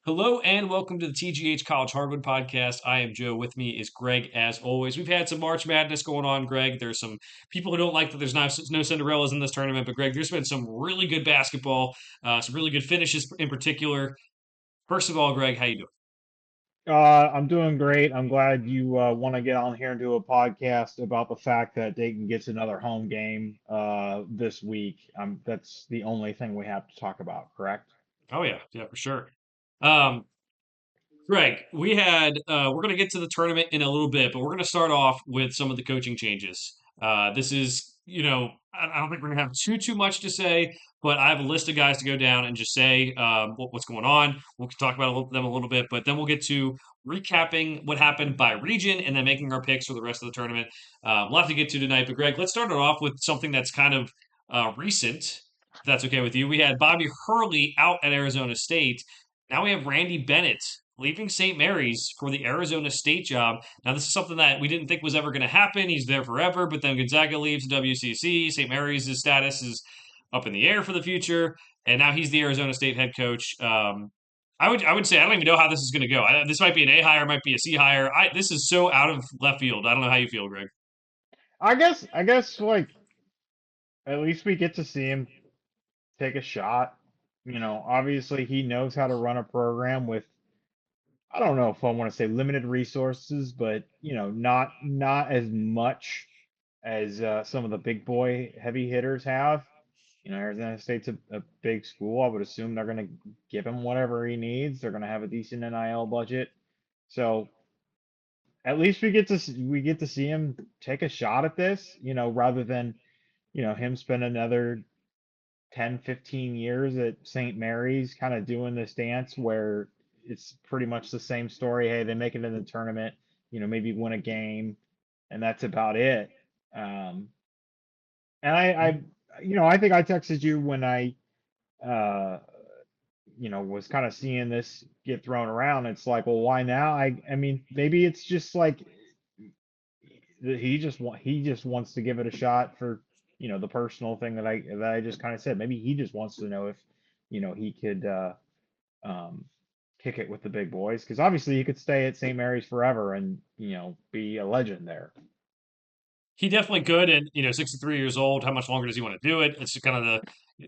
Hello and welcome to the TGH College Hardwood Podcast. I am Joe. With me is Greg, as always. We've had some March Madness going on, Greg. There's some people who don't like that there's no Cinderellas in this tournament, but Greg, there's been some really good basketball, some really good finishes in particular. First of all, Greg, how you doing? I'm doing great. I'm glad you want to get on here and do a podcast about the fact that Dayton gets another home game this week. That's the only thing we have to talk about, correct? Oh yeah, for sure. Um, Greg, we're going to get to the tournament in a little bit, but we're going to start off with some of the coaching changes. This is, I don't think we're going to have too much to say, but I have a list of guys to go down and just say what's going on. We'll talk about them a little bit, but then we'll get to recapping what happened by region and then making our picks for the rest of the tournament. We'll have to get to tonight, but Greg, let's start it off with something that's kind of recent. If that's okay with you. We had Bobby Hurley out at Arizona State. Now we have Randy Bennett leaving St. Mary's for the Arizona State job. Now, this is something that we didn't think was ever going to happen. He's there forever, but then Gonzaga leaves WCC. St. Mary's' status is up in the air for the future, and now he's the Arizona State head coach. I would say I don't even know how this is going to go. This might be an A hire, might be a C hire. This is so out of left field. I don't know how you feel, Greg. I guess like at least we get to see him take a shot. Obviously he knows how to run a program with I don't know if I want to say limited resources, but not as much as some of the big boy heavy hitters have. Arizona State's a big school. I would assume they're going to give him whatever he needs. They're going to have a decent NIL budget. So at least we get to see him take a shot at this, rather than, him spend another 10, 15 years at St. Mary's kind of doing this dance where it's pretty much the same story. Hey, they make it in the tournament, maybe win a game, and that's about it. Um, and I think I texted you when I uh, was kind of seeing this get thrown around. It's like, well, why now? I mean, maybe it's just like he just wants to give it a shot for, the personal thing that I just kind of said. Maybe he just wants to know if, he could um kick it with the big boys because obviously he could stay at St. Mary's forever and, be a legend there. He definitely could, and 63 years old. How much longer does he want to do it? It's just kind of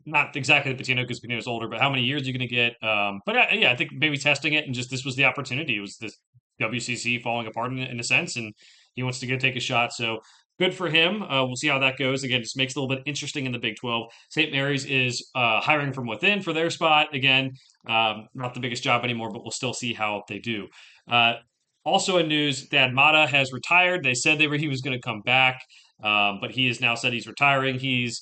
not exactly the Patino because Patino's older, but how many years are you going to get? But yeah, I think maybe testing it and just this was the opportunity. It was this WCC falling apart in a sense, and he wants to go take a shot. So good for him. We'll see how that goes. Again, just makes it a little bit interesting in the Big 12. St. Mary's is hiring from within for their spot again. Not the biggest job anymore, but we'll still see how they do. Uh, Also in news, Thad Matta has retired. They said he was going to come back, but he has now said he's retiring. He's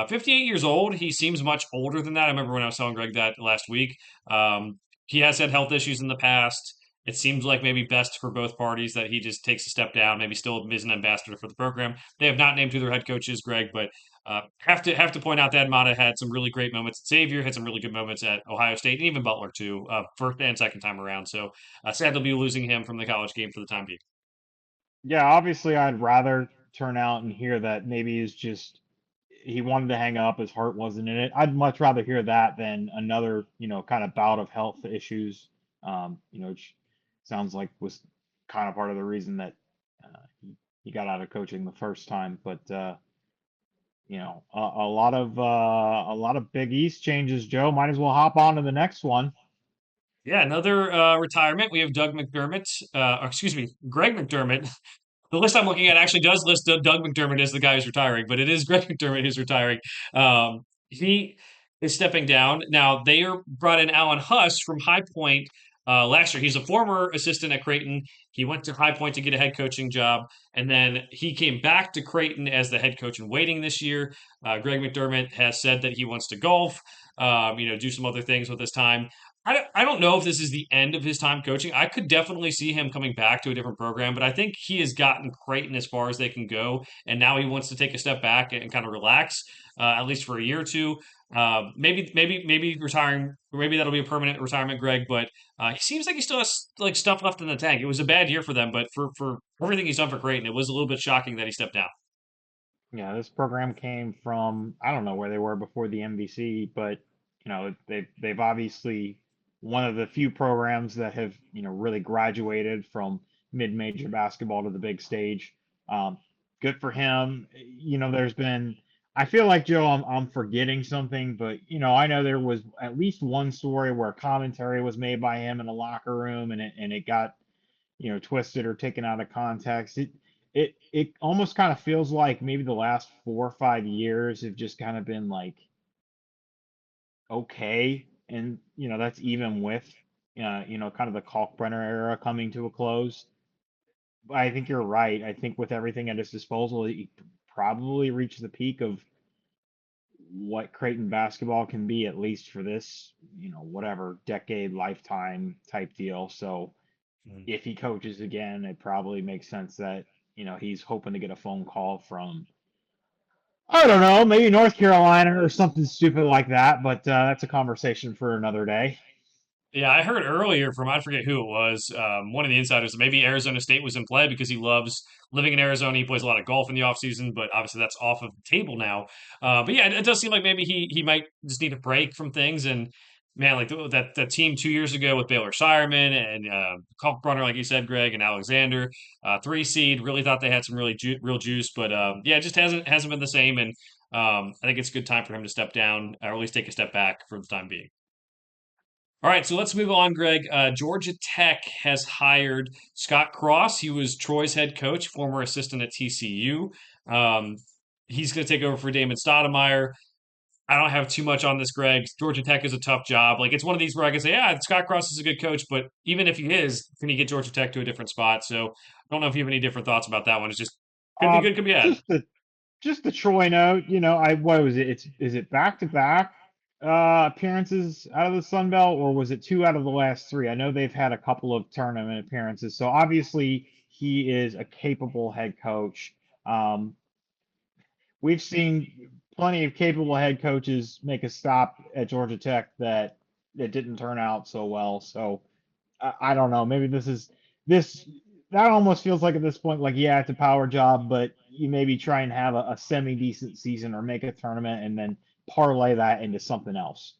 58 years old. He seems much older than that. I remember when I was telling Greg that last week. He has had health issues in the past. It seems like maybe best for both parties that he just takes a step down. Maybe still is an ambassador for the program. They have not named who their head coach is, Greg, but have to point out that Mata had some really great moments at Xavier, had some really good moments at Ohio State, and even Butler too, first and second time around. So sad to be losing him from the college game for the time being. Yeah, obviously I'd rather turn out and hear that maybe he's just he wanted to hang up, his heart wasn't in it. I'd much rather hear that than another, kind of bout of health issues. Which sounds like was kind of part of the reason that he got out of coaching the first time. But a lot of Big East changes. Joe, might as well hop on to the next one. Yeah, another retirement. We have Doug McDermott, or excuse me, Greg McDermott. The list I'm looking at actually does list Doug McDermott as the guy who's retiring, but it is Greg McDermott who's retiring. He is stepping down. Now, they brought in Alan Huss from High Point last year. He's a former assistant at Creighton. He went to High Point to get a head coaching job, and then he came back to Creighton as the head coach in waiting this year. Greg McDermott has said that he wants to golf, do some other things with his time. I don't know if this is the end of his time coaching. I could definitely see him coming back to a different program, but I think he has gotten Creighton as far as they can go, and now he wants to take a step back and kind of relax, at least for a year or two. Maybe retiring. Maybe that'll be a permanent retirement, Greg. But he seems like he still has like stuff left in the tank. It was a bad year for them, but for everything he's done for Creighton, it was a little bit shocking that he stepped down. Yeah, this program came from I don't know where they were before the MVC, but they've obviously one of the few programs that have, really graduated from mid-major basketball to the big stage. Um, Good for him. There's been, I feel like Joe, I'm forgetting something, but I know there was at least one story where commentary was made by him in a locker room, and it got, twisted or taken out of context. It almost kind of feels like maybe the last 4 or 5 years have just kind of been like okay, and that's even with kind of the Kalkbrenner era coming to a close. But I think you're right. I think with everything at his disposal, he probably reached the peak of what Creighton basketball can be, at least for this, whatever decade, lifetime type deal. So Mm. if he coaches again, it probably makes sense that, he's hoping to get a phone call from, I don't know, maybe North Carolina or something stupid like that, but that's a conversation for another day. Yeah, I heard earlier from I forget who it was, one of the insiders that maybe Arizona State was in play because he loves living in Arizona. He plays a lot of golf in the offseason, but obviously that's off of the table now. But yeah, it does seem like maybe he might just need a break from things. And man, like that team 2 years ago with Baylor Shireman and Kalkbrenner, like you said, Greg and Alexander, 3 seed, really thought they had some real juice, but yeah, it just hasn't been the same. And I think it's a good time for him to step down or at least take a step back for the time being. All right, so let's move on, Greg. Georgia Tech has hired Scott Cross. He was Troy's head coach, former assistant at TCU. Um, he's going to take over for Damon Stoudemire. I don't have too much on this, Greg. Georgia Tech is a tough job. Like it's one of these where I can say, yeah, Scott Cross is a good coach, but even if he is, can he get Georgia Tech to a different spot? So I don't know if you have any different thoughts about that one. It's just could be Uh, good, could be bad. just the Troy note, I what was it? Is it back to back appearances out of the Sun Belt, or was it two out of the last three? I know they've had a couple of tournament appearances, so obviously he is a capable head coach. Um, we've seen plenty of capable head coaches make a stop at Georgia Tech that didn't turn out so well. So I don't know. Maybe this that almost feels like at this point, like yeah, it's a power job, but you maybe try and have a semi decent season or make a tournament and then parlay that into something else.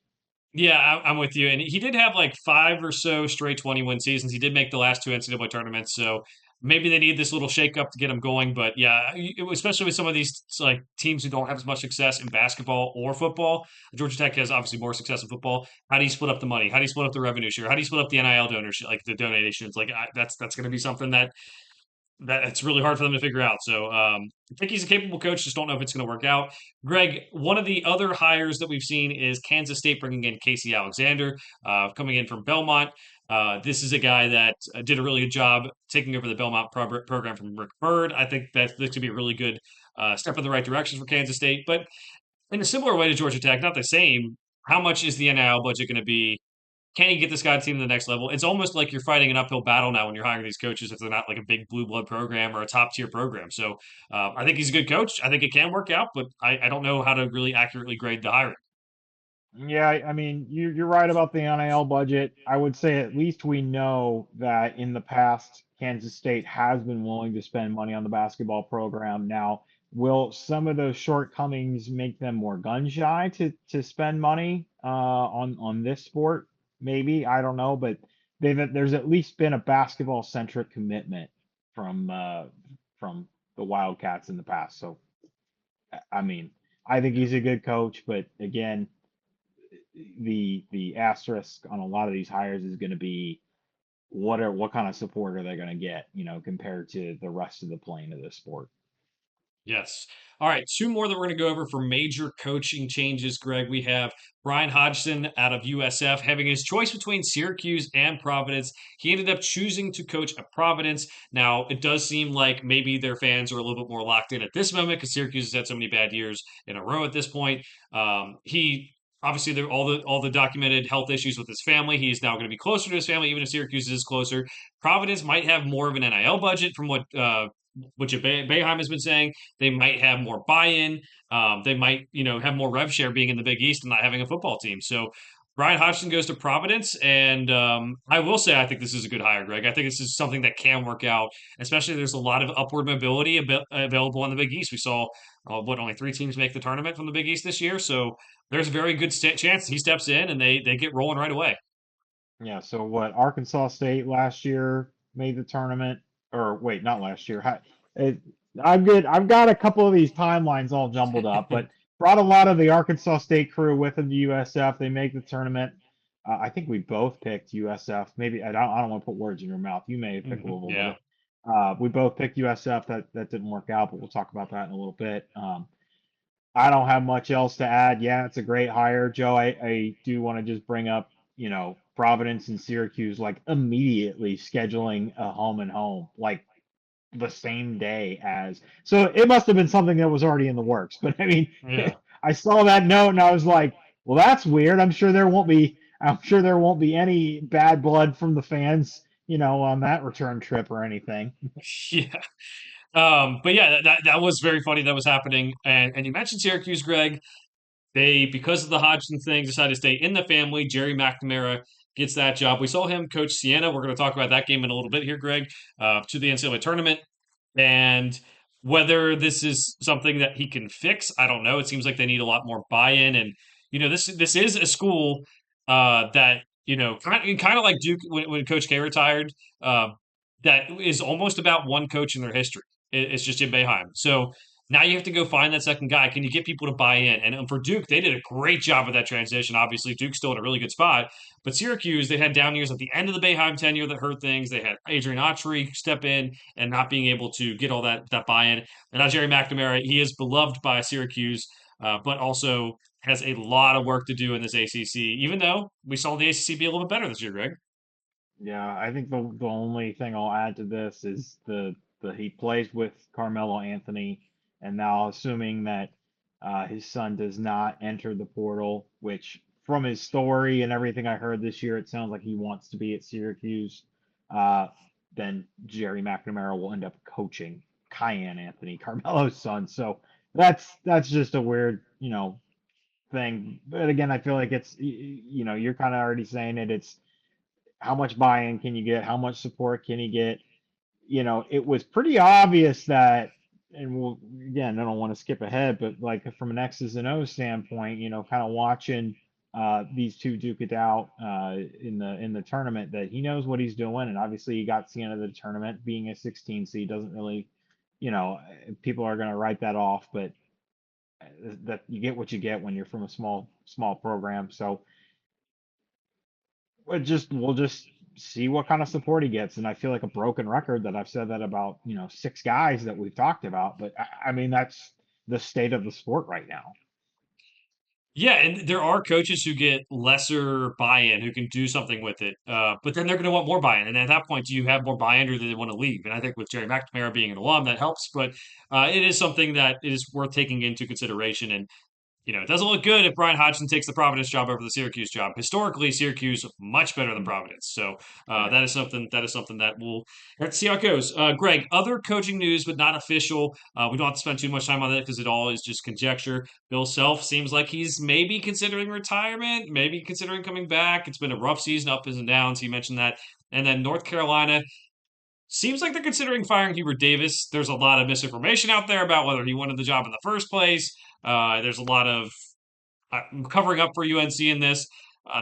Yeah, I'm with you. And he did have like five or so straight 20-win seasons. He did make the last two NCAA tournaments, so maybe they need this little shakeup to get him going. But yeah, especially with some of these like teams who don't have as much success in basketball or football. Georgia Tech has obviously more success in football. How do you split up the money? How do you split up the revenue share? How do you split up the NIL donors, like the donations? Like that's going to be something that it's really hard for them to figure out. So I think he's a capable coach. Just don't know if it's going to work out. Greg, one of the other hires that we've seen is Kansas State bringing in Casey Alexander, coming in from Belmont. This is a guy that did a really good job taking over the Belmont program from Rick Byrd. I think that this could be a really good step in the right direction for Kansas State. But in a similar way to Georgia Tech, not the same. How much is the NIL budget going to be? Can you get this guy team to the next level? It's almost like you're fighting an uphill battle now when you're hiring these coaches if they're not like a big blue blood program or a top tier program. So I think he's a good coach. I think it can work out, but I don't know how to really accurately grade the hiring. Yeah, I mean, you're right about the NIL budget. I would say at least we know that in the past, Kansas State has been willing to spend money on the basketball program. Now, will some of those shortcomings make them more gun shy to spend money on this sport? Maybe, I don't know, but there's at least been a basketball centric commitment from the Wildcats in the past. So, I mean, I think he's a good coach, but again, the asterisk on a lot of these hires is going to be what kind of support are they going to get, compared to the rest of the plane of the sport. Yes. All right. Two more that we're going to go over for major coaching changes, Greg. We have Brian Hodgson out of USF having his choice between Syracuse and Providence. He ended up choosing to coach at Providence. Now, it does seem like maybe their fans are a little bit more locked in at this moment because Syracuse has had so many bad years in a row at this point. He obviously there all the documented health issues with his family. He's now going to be closer to his family, even if Syracuse is closer. Providence might have more of an NIL budget from what Boeheim has been saying. They might have more buy-in. They might, have more rev share being in the Big East and not having a football team. So Brian Hodgson goes to Providence, and I will say I think this is a good hire, Greg. I think this is something that can work out, especially there's a lot of upward mobility available in the Big East. We saw only 3 teams make the tournament from the Big East this year, so there's a very good chance he steps in and they get rolling right away. Yeah, so what, Arkansas State last year made the tournament, or wait, not last year. It, I'm good. I've got a couple of these timelines all jumbled up, but brought a lot of the Arkansas State crew with them to USF. They make the tournament. I think we both picked USF. Maybe I don't want to put words in your mouth. You may have picked Louisville, Yeah. but we both picked USF. That didn't work out, but we'll talk about that in a little bit. I don't have much else to add. Yeah, it's a great hire, Joe. I do want to just bring up, Providence and Syracuse, like immediately scheduling a home and home, like the same day as. So it must have been something that was already in the works. But I mean, Yeah. I saw that note and I was like, well, that's weird. I'm sure there won't be any bad blood from the fans, on that return trip or anything. Yeah. But yeah, that was very funny that was happening. And you mentioned Syracuse, Greg. They, because of the Hodgson thing, decided to stay in the family. Jerry McNamara gets that job. We saw him coach Siena. We're going to talk about that game in a little bit here, Greg, to the NCAA tournament. And whether this is something that he can fix, I don't know. It seems like they need a lot more buy-in. And this is a school that kind of like Duke when Coach K retired. Uh, that is almost about one coach in their history. It's just Jim Boeheim. So now you have to go find that second guy. Can you get people to buy in? And for Duke, they did a great job of that transition. Obviously, Duke's still in a really good spot. But Syracuse, they had down years at the end of the Boeheim tenure that hurt things. They had Adrian Autry step in and not being able to get all that buy-in. And now Jerry McNamara, he is beloved by Syracuse, but also has a lot of work to do in this ACC. Even though we saw the ACC be a little bit better this year, Greg. Yeah, I think the only thing I'll add to this is the he plays with Carmelo Anthony, and now assuming that his son does not enter the portal, which from his story and everything I heard this year, it sounds like he wants to be at Syracuse. Uh, then Jerry McNamara will end up coaching Cayenne Anthony, Carmelo's son. So that's just a weird, thing. But again, I feel like you're kind of already saying it. It's how much buy-in can you get? How much support can you get? It was pretty obvious that, and again, I don't want to skip ahead, but like from an X's and O's standpoint, kind of watching these two duke it out in the tournament, that he knows what he's doing, and obviously he got to the end of the tournament being a 16 seed doesn't really, you know, people are going to write that off, but that you get what you get when you're from a small program. So we'll just see what kind of support he gets. And I feel like a broken record that I've said that about, six guys that we've talked about. But I mean, that's the state of the sport right now. Yeah, and there are coaches who get lesser buy-in, who can do something with it, but then they're going to want more buy-in. And at that point, do you have more buy-in, or do they want to leave? And I think with Jerry McNamara being an alum, that helps. But it is something that is worth taking into consideration. And it doesn't look good if Brian Hodgson takes the Providence job over the Syracuse job. Historically, Syracuse much better than Providence. So Right. that is something that we'll have to see how it goes. Greg, other coaching news, but not official. We don't have to spend too much time on that because it all is just conjecture. Bill Self seems like he's maybe considering retirement, maybe considering coming back. It's been a rough season, ups and downs. He mentioned that. And then North Carolina, seems like they're considering firing Hubert Davis. There's a lot of misinformation out there about whether he wanted the job in the first place. There's a lot of covering up for UNC in this.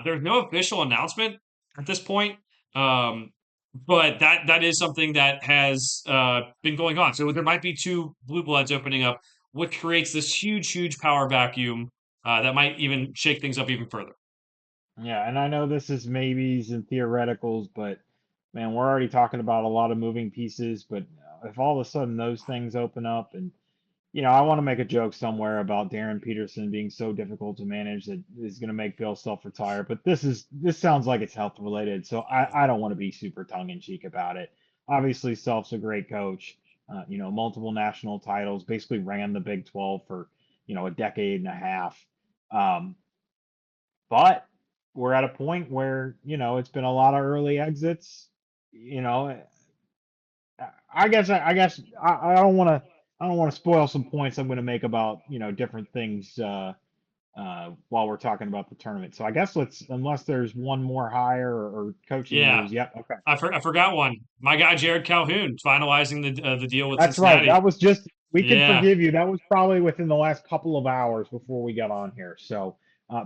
There's no official announcement at this point, um, but that is something that has been going on. So there might be two blue bloods opening up, which creates this huge power vacuum that might even shake things up even further. Yeah, and I know this is maybes and theoreticals, but man, we're already talking about a lot of moving pieces. But if all of a sudden those things open up, and I want to make a joke somewhere about Darren Peterson being so difficult to manage that is going to make Bill Self retire. But this sounds like it's health related, so I don't want to be super tongue in cheek about it. Obviously, Self's a great coach. Multiple national titles, basically ran the Big 12 for a decade and a half. Um, but we're at a point where it's been a lot of early exits. You know, I guess I don't want to spoil some points I'm going to make about different things while we're talking about the tournament. So I guess let's, unless there's one more hire or coaching Yeah, news. Yep. Okay. I forgot one. My guy Jared Calhoun finalizing the deal with That's right. Cincinnati. That was just, we can Yeah, forgive you. That was probably within the last couple of hours before we got on here. So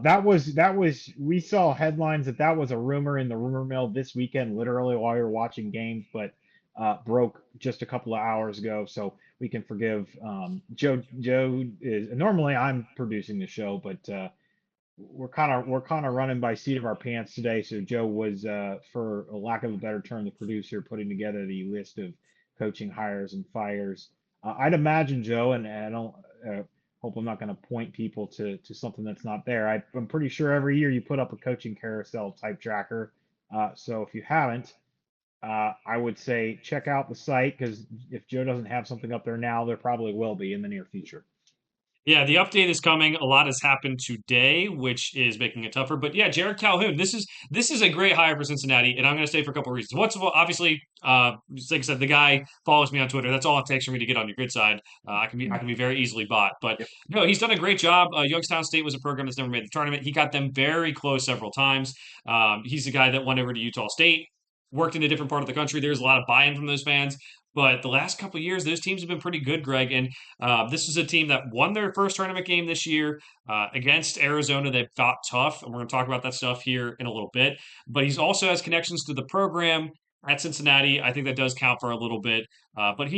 That was we saw headlines that was a rumor in the rumor mill this weekend, literally while we were watching games, but broke just a couple of hours ago. So we can forgive Joe. Joe is normally I'm producing the show, but we're kind of running by seat of our pants today. So Joe was, for a lack of a better term, the producer putting together the list of coaching hires and fires. I'd imagine Joe, and I don't hope I'm not going to point people to something that's not there. I'm pretty sure every year you put up a coaching carousel type tracker. So if you haven't, I would say check out the site because if Joe doesn't have something up there now, there probably will be in the near future. Yeah, the update is coming. A lot has happened today, which is making it tougher. But yeah, Jared Calhoun, this is a great hire for Cincinnati, and I'm going to say for a couple of reasons. What's well, obviously, like I said, the guy follows me on Twitter. That's all it takes for me to get on your good side. I can be very easily bought. But Yep. no, he's done a great job. Youngstown State was a program that's never made the tournament. He got them very close several times. He's the guy that went over to Utah State. Worked in a different part of the country. There's a lot of buy-in from those fans, but the last couple of years, those teams have been pretty good, Greg. And this is a team that won their first tournament game this year against Arizona. They fought tough, and we're going to talk about that stuff here in a little bit. But he also has connections to the program at Cincinnati. I think that does count for a little bit. But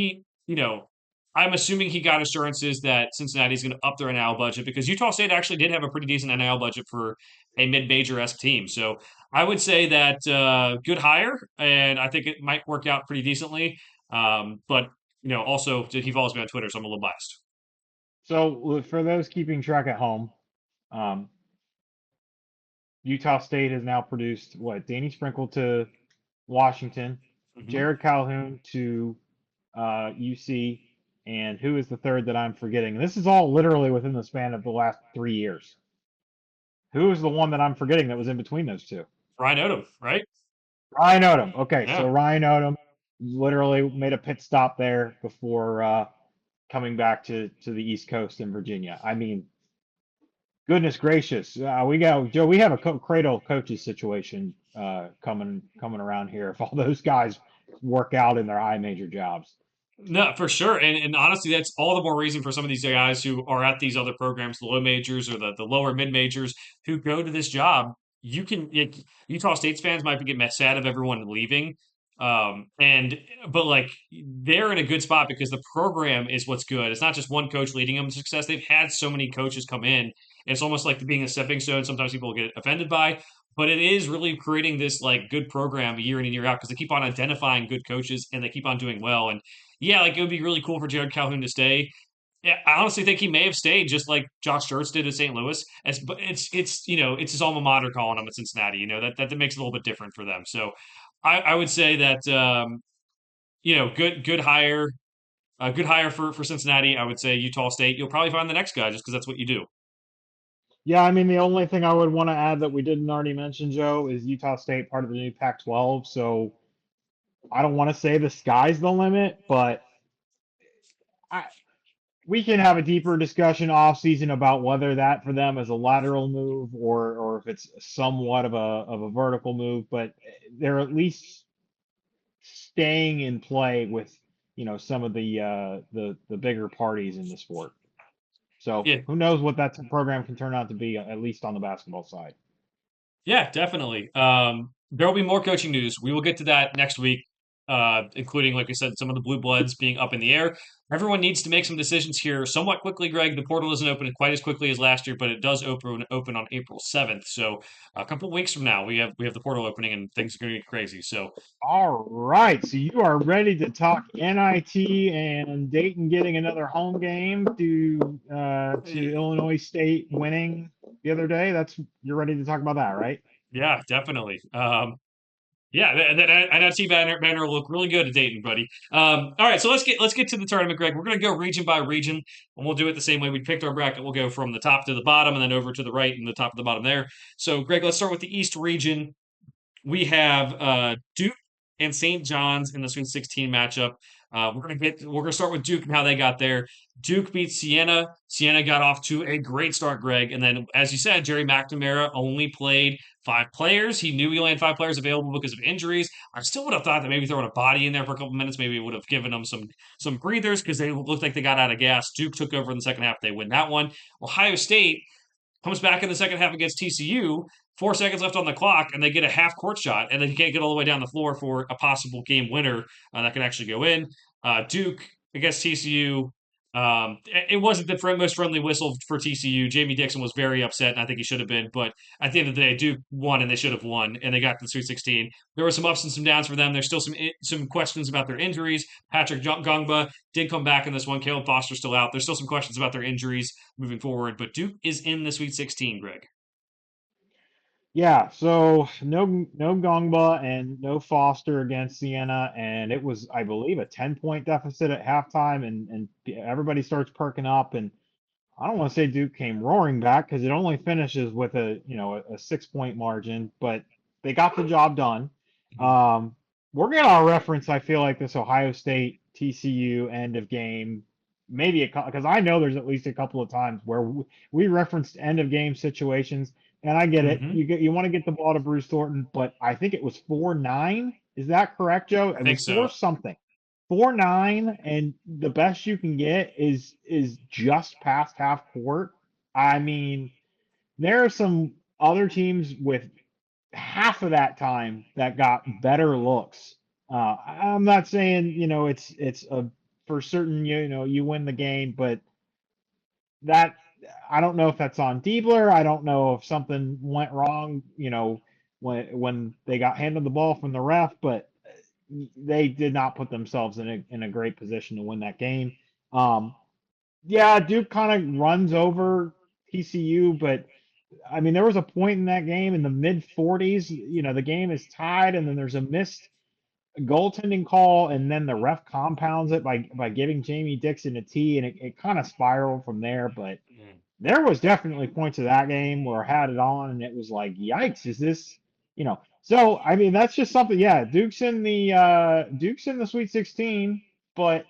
I'm assuming he got assurances that Cincinnati is going to up their NIL budget because Utah State actually did have a pretty decent NIL budget for a mid-major esque team. So I would say that good hire, and I think it might work out pretty decently. But also he follows me on Twitter, so I'm a little biased. So for those keeping track at home, um, Utah State has now produced what? Danny Sprinkle to Washington, Hmm. Jared Calhoun to UC, and who is the third that I'm forgetting? And this is all literally within the span of the last 3 years. Who is the one that I'm forgetting that was in between those two? Ryan Odom, right? Ryan Odom. Okay, so Yeah. Ryan Odom literally made a pit stop there before coming back to the East Coast in Virginia. I mean, goodness gracious, we got Joe. We have a cradle coaches situation coming around here. If all those guys work out in their high major jobs. No, for sure. And honestly, that's all the more reason for some of these guys who are at these other programs, the low majors or the lower mid majors, who go to this job. Utah State's fans might be getting sad of everyone leaving. But like they're in a good spot because the program is what's good. It's not just one coach leading them to success. They've had so many coaches come in. It's almost like being a stepping stone. Sometimes people get offended by, but it is really creating this like good program year in and year out because they keep on identifying good coaches and they keep on doing well. And yeah, like it would be really cool for Jared Calhoun to stay. Yeah, I honestly think he may have stayed just like Josh Schertz did at St. Louis. But it's his alma mater calling him at Cincinnati. That makes it a little bit different for them. So I would say that good hire for Cincinnati. I would say Utah State. You'll probably find the next guy just because that's what you do. Yeah, I mean the only thing I would want to add that we didn't already mention, Joe, is Utah State part of the new Pac-12. So I don't want to say the sky's the limit, but I, we can have a deeper discussion off season about whether that for them is a lateral move or if it's somewhat of a vertical move, but they're at least staying in play with some of the bigger parties in the sport. So Yeah, who knows what that program can turn out to be, at least on the basketball side. yeah, definitely. There will be more coaching news. We will get to that next week, including, like I said, some of the blue bloods being up in the air. Everyone needs to make some decisions here somewhat quickly, Greg. The portal isn't open quite as quickly as last year, but it does open on April 7th. So a couple of weeks from now, we have the portal opening, and things are going to get crazy. So All right, so you are ready to talk NIT and Dayton getting another home game to Illinois State winning the other day. You're ready to talk about that, right? yeah, definitely. Yeah, that NIT banner will look really good at Dayton, buddy. All right, so let's get to the tournament, Greg. We're gonna go region by region, and we'll do it the same way we picked our bracket. We'll go from the top to the bottom, and then over to the right and the top to the bottom there. So, Greg, let's start with the East region. We have Duke and St. John's in the Sweet 16 matchup. We're gonna start with Duke and how they got there. Duke beat Siena. Siena got off to a great start, Greg. And then, as you said, Jerry McNamara only played 5 players. He knew he only had 5 players available because of injuries. I still would have thought that maybe throwing a body in there for a couple minutes maybe it would have given them some breathers because they looked like they got out of gas. Duke took over in the second half. They win that one. Ohio State comes back in the second half against TCU, 4 seconds left on the clock, and they get a half court shot, and then he can't get all the way down the floor for a possible game winner that can actually go in. Duke against TCU. It wasn't the most friendly whistle for TCU. Jamie Dixon was very upset, and I think he should have been. But at the end of the day, Duke won, and they should have won, and they got to the Sweet 16. There were some ups and some downs for them. There's still some questions about their injuries. Patrick Gongba did come back in this one. Caleb Foster's still out. There's still some questions about their injuries moving forward, but Duke is in the Sweet 16, Greg. Yeah, so no Gongba and no Foster against Siena, and it was, I believe, a 10-point deficit at halftime, and everybody starts perking up, and I don't want to say Duke came roaring back because it only finishes with a 6-point margin, but they got the job done. Mhm. Um, we're gonna reference, I feel like, this Ohio State TCU end of game, maybe because I know there's at least a couple of times where we referenced end of game situations, and I get it. Mm-hmm. You want to get the ball to Bruce Thornton, but I think it was 4-9. Is that correct, Joe? I It think was four so. something. 4-9, and the best you can get is just past half court. I mean, there are some other teams with half of that time that got better looks. I'm not saying it's a for certain you win the game, but that I don't know if that's on Diebler. I don't know if something went wrong, when they got handed the ball from the ref, but they did not put themselves in a great position to win that game. Um, yeah, Duke kind of runs over TCU, but I mean, there was a point in that game in the mid 40s. The game is tied, and then there's a missed goaltending call, and then the ref compounds it by giving Jamie Dixon a T, and it kind of spiraled from there. But Mm. there was definitely points of that game where I had it on, and it was like, yikes, is this, So I mean, that's just something. Yeah, Duke's in the Sweet 16, but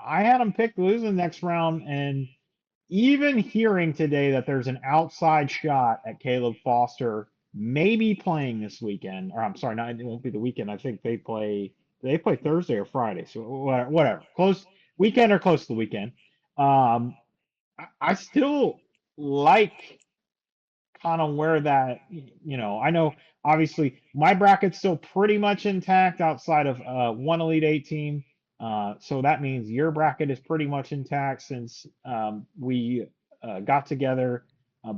I had them picked to lose in the next round, and even hearing today that there's an outside shot at Caleb Foster maybe playing this weekend, or I'm sorry, not it won't be the weekend. I think they play Thursday or Friday, so whatever, close weekend or close to the weekend. I still like kind of where I know obviously my bracket's still pretty much intact outside of one Elite Eight team. So that means your bracket is pretty much intact since we got together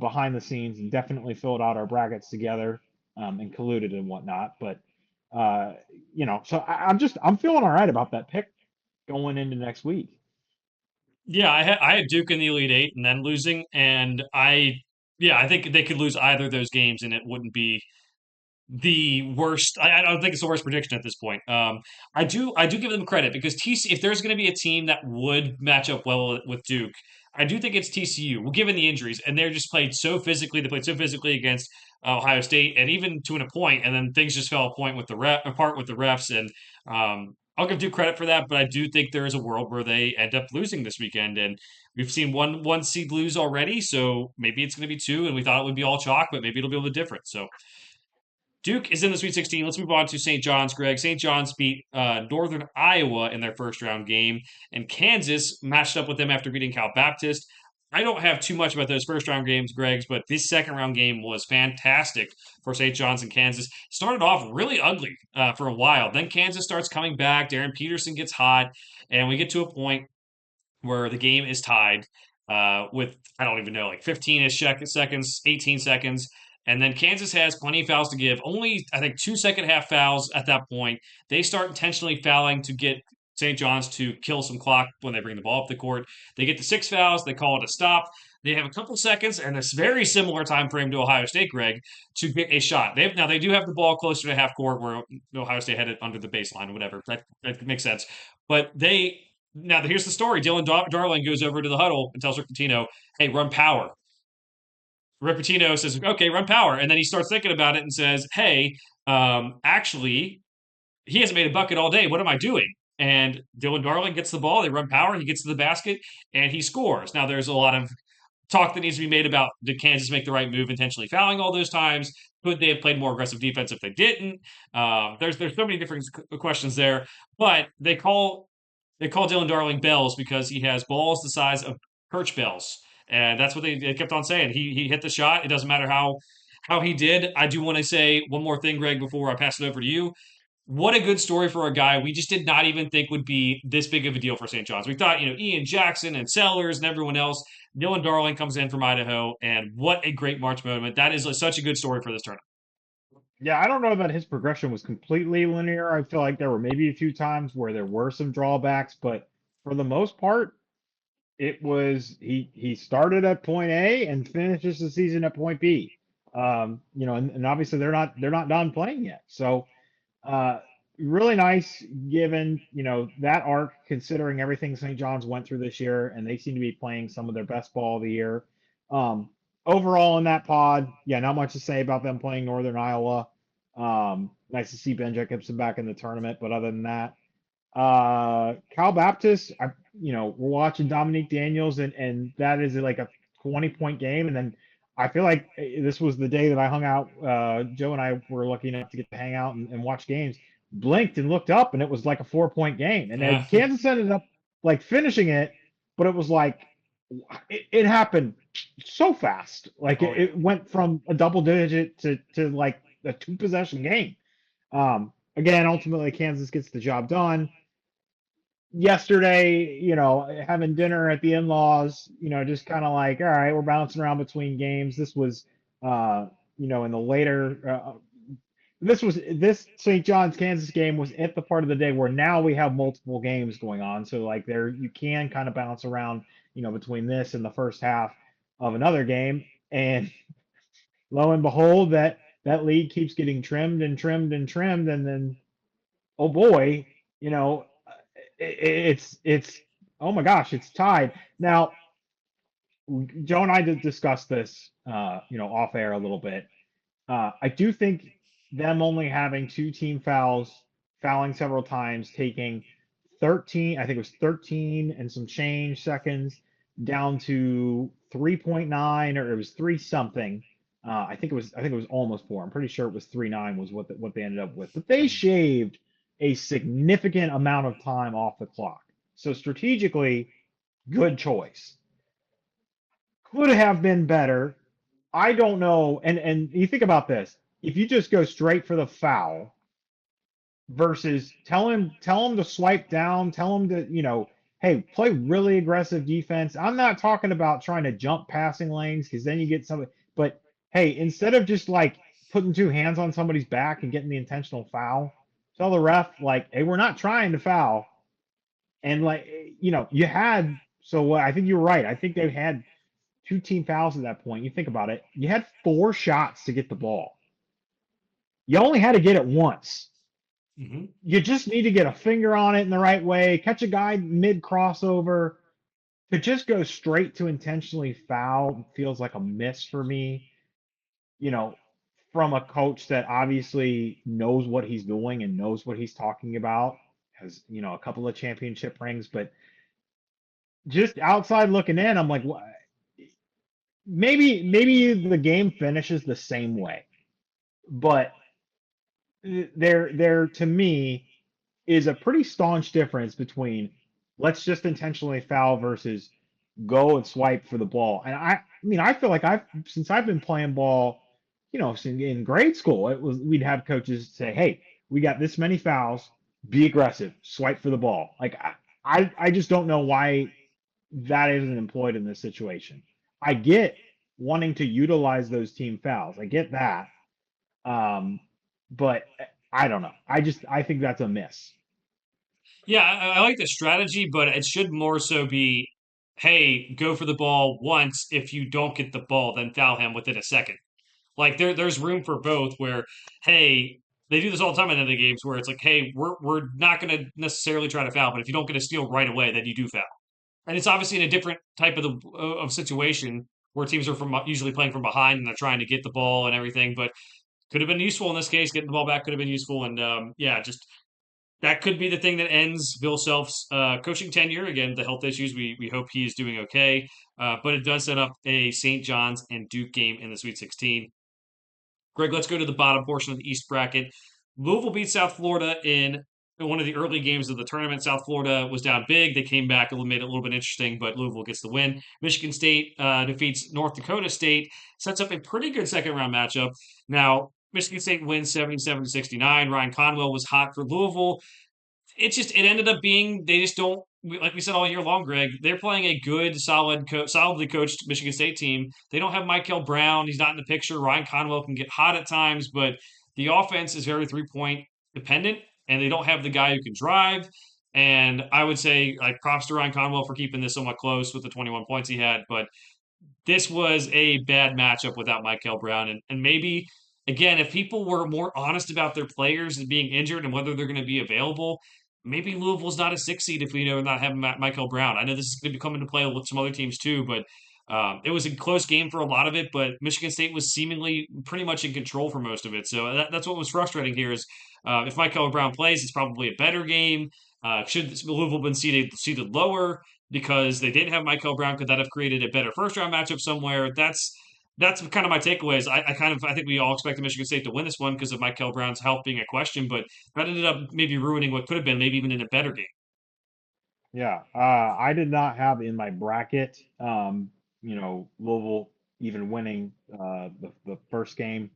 behind the scenes and definitely filled out our brackets together and colluded and whatnot. But uh, so I'm feeling all right about that pick going into next week. Yeah, I had Duke in the Elite Eight and then losing, and I think they could lose either of those games, and it wouldn't be the worst. I don't think it's the worst prediction at this point. I do give them credit because TC, if there's going to be a team that would match up well with Duke, I do think it's TCU. Well, given the injuries, and they're just played so physically. They played so physically against Ohio State, and even to a point, and then things just fell apart with the refs. And I'll give Duke credit for that, but I do think there is a world where they end up losing this weekend. And we've seen one seed lose already, so maybe it's going to be two. And we thought it would be all chalk, but maybe it'll be a little different. So Duke is in the Sweet 16. Let's move on to St. John's, Greg. St. John's beat Northern Iowa in their first round game, and Kansas matched up with them after beating Cal Baptist. I don't have too much about those first round games, Greg's, but this second round game was fantastic for St. John's and Kansas. Started off really ugly for a while. Then Kansas starts coming back. Darren Peterson gets hot, and we get to a point where the game is tied with I don't even know like 15ish seconds, 18 seconds, and then Kansas has plenty of fouls to give. Only I think 2 second half fouls at that point. They start intentionally fouling to get St. John's to kill some clock when they bring the ball up the court. They get the 6 fouls. They call it a stop. They have a couple seconds and a very similar time frame to Ohio State, Greg, to get a shot. They do have the ball closer to half court where Ohio State had it under the baseline, whatever. That makes sense. But here's the story. Darling goes over to the huddle and tells Rick Pitino, "Hey, run power." Rick Pitino says, "Okay, run power," and then he starts thinking about it and says, "Hey, actually, he hasn't made a bucket all day. What am I doing?" And Dylan Darling gets the ball. They run power. He gets to the basket and he scores. Now, there's a lot of talk that needs to be made about did Kansas make the right move intentionally fouling all those times? Could they have played more aggressive defense if they didn't? There's so many different questions there, but they call Dylan Darling Bells because he has balls the size of perch bells. and that's what they kept on saying. He hit the shot. It doesn't matter how he did. I do want to say one more thing, Greg, before I pass it over to you. What a good story for a guy we just did not even think would be this big of a deal for St. John's. We thought, Ian Jackson and Sellers and everyone else. Dylan Darling comes in from Idaho, and what a great March moment. That is such a good story for this tournament. Yeah, I don't know that his progression was completely linear. I feel like there were maybe a few times where there were some drawbacks, but for the most part, it was he started at point A and finishes the season at point B. And obviously they're not done playing yet. So uh, really nice given, that arc, considering everything St. John's went through this year, and they seem to be playing some of their best ball of the year. Um, Overall in that pod, yeah, not much to say about them playing Northern Iowa. Nice to see Ben Jacobson back in the tournament, but other than that, Cal Baptist, we're watching Dominique Daniels, and that is like a 20-point game. And then I feel like this was the day that I hung out. Joe and I were lucky enough to get to hang out and watch games. Blinked and looked up, and it was like a 4-point game. And then Yeah. Kansas ended up like finishing it, but it was like it happened so fast. Like Oh it, yeah. it went from a double digit to like a two possession game. Again, ultimately, Kansas gets the job done. Yesterday, having dinner at the in-laws, just kind of like, all right, we're bouncing around between games. This was, in the later, this St. John's Kansas game was at the part of the day where now we have multiple games going on. So like there, you can kind of bounce around, between this and the first half of another game. And lo and behold, that lead keeps getting trimmed and trimmed and trimmed, and then oh boy, you know, it's oh my gosh, it's tied. Now, Joe and I did discuss this, off air a little bit. I do think them only having two team fouls, fouling several times, taking 13, I think it was 13 and some change seconds down to 3.9, or it was three something. I think it was almost four. I'm pretty sure it was 3.9 was what they ended up with. But they shaved a significant amount of time off the clock. So strategically, good choice. Could have been better. I don't know. And you think about this. If you just go straight for the foul versus tell him to swipe down, tell him to, hey, play really aggressive defense. I'm not talking about trying to jump passing lanes because then you get somebody, but hey, instead of just like putting two hands on somebody's back and getting the intentional foul, tell the ref like, hey, we're not trying to foul. And like, you had, so I think you're right. I think they had two team fouls at that point. You think about it, you had four shots to get the ball. You only had to get it once. Hmm. You just need to get a finger on it in the right way, catch a guy mid crossover. To just go straight to intentionally foul feels like a miss for me, you know, from a coach that obviously knows what he's doing and knows what he's talking about, has, a couple of championship rings, but just outside looking in, I'm like, what? Maybe the game finishes the same way, but there to me is a pretty staunch difference between let's just intentionally foul versus go and swipe for the ball. And I mean, I feel like since I've been playing ball, in grade school, we'd have coaches say, "Hey, we got this many fouls. Be aggressive. Swipe for the ball." Like I just don't know why that isn't employed in this situation. I get wanting to utilize those team fouls. I get that. Um, but I don't know. I think that's a miss. Yeah, I like the strategy, but it should more so be, hey, go for the ball once. If you don't get the ball, then foul him within a second. Like there's room for both. Where, hey, they do this all the time in other games where it's like, hey, we're not going to necessarily try to foul, but if you don't get a steal right away, then you do foul. And it's obviously in a different type of situation where teams are from usually playing from behind and they're trying to get the ball and everything. But could have been useful in this case. Getting the ball back could have been useful, and yeah, just that could be the thing that ends Bill Self's coaching tenure. Again, the health issues. We hope he is doing okay, but it does set up a St. John's and Duke game in the Sweet 16. Greg, let's go to the bottom portion of the East bracket. Louisville beat South Florida in in one of the early games of the tournament. South Florida was down big. They came back and made it a little bit interesting, but Louisville gets the win. Michigan State defeats North Dakota State, sets up a pretty good second round matchup. Now, Michigan State wins 77 to 69. Ryan Conwell was hot for Louisville. It ended up being they just don't, like we said all year long, Greg. They're playing a good, solidly coached Michigan State team. They don't have Michael Brown; he's not in the picture. Ryan Conwell can get hot at times, but the offense is very 3 point dependent, and they don't have the guy who can drive. And I would say, like, props to Ryan Conwell for keeping this somewhat close with the 21 points he had, but this was a bad matchup without Michael Brown. And maybe, again, if people were more honest about their players and being injured and whether they're going to be available, maybe Louisville's not a 6 seed if we know not having Michael Brown. I know this is going to come into play with some other teams too, but it was a close game for a lot of it. But Michigan State was seemingly pretty much in control for most of it. So that's what was frustrating here is if Michael Brown plays, it's probably a better game. Should Louisville been seated lower? Because they didn't have Michael Brown. Could that have created a better first round matchup somewhere? That's kind of my takeaways. I think we all expected Michigan State to win this one because of Michael Brown's health being a question, but that ended up maybe ruining what could have been maybe even in a better game. Yeah, I did not have in my bracket, Louisville even winning the first game.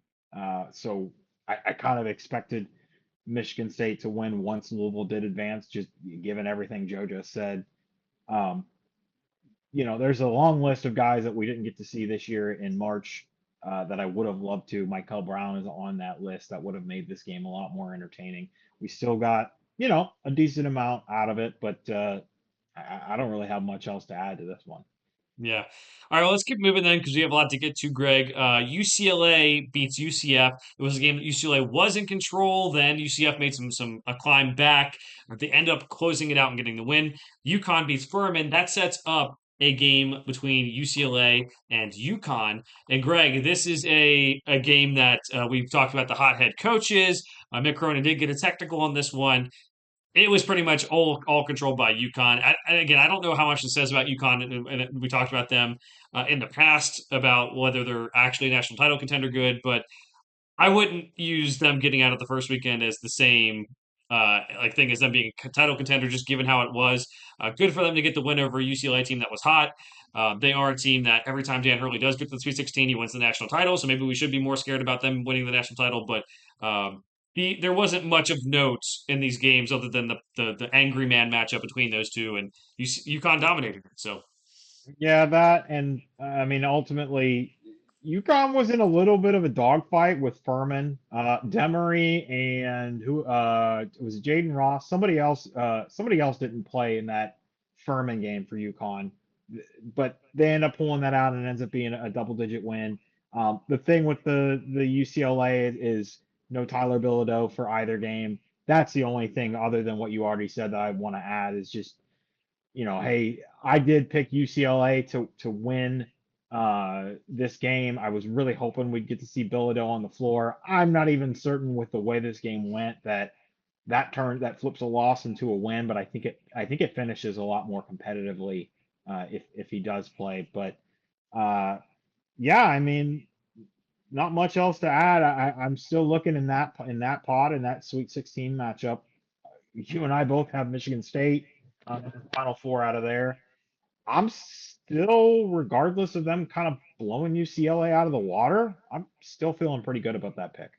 So I kind of expected Michigan State to win once Louisville did advance, just given everything Joe just said. Um, there's a long list of guys that we didn't get to see this year in March that I would have loved to. Michael Brown is on that list that would have made this game a lot more entertaining. We still got, a decent amount out of it, but I don't really have much else to add to this one. Yeah. All right, well, let's keep moving then because we have a lot to get to, Greg. UCLA beats UCF. It was a game that UCLA was in control. Then UCF made some a climb back. They end up closing it out and getting the win. UConn beats Furman. That sets up a game between UCLA and UConn. And Greg, this is a game that we've talked about the hot head coaches. Mick Cronin did get a technical on this one. It was pretty much all controlled by UConn. Again, I don't know how much it says about UConn, and we talked about them in the past about whether they're actually a national title contender good, but I wouldn't use them getting out of the first weekend as the same like thing as them being a title contender, just given how it was. Good for them to get the win over a UCLA team that was hot. They are a team that every time Dan Hurley does get to the Sweet 16, he wins the national title. So maybe we should be more scared about them winning the national title. But there wasn't much of note in these games other than the angry man matchup between those two, and UConn dominated it. So Yeah, that and I mean ultimately UConn was in a little bit of a dogfight with Furman, Demery, and who it was Jaden Ross. Somebody else didn't play in that Furman game for UConn, but they end up pulling that out and it ends up being a double-digit win. The thing with the UCLA is no Tyler Bilodeau for either game. That's the only thing other than what you already said that I want to add is just hey, I did pick UCLA to win this game. I was really hoping we'd get to see Bilodeau on the floor. I'm not even certain with the way this game went that flips a loss into a win, but I think it finishes a lot more competitively if he does play. But uh, yeah, I mean, not much else to add. I'm still looking in that pot in that Sweet 16 matchup. You and I both have Michigan State Final Four out of there. I'm still, regardless of them kind of blowing UCLA out of the water, I'm still feeling pretty good about that pick.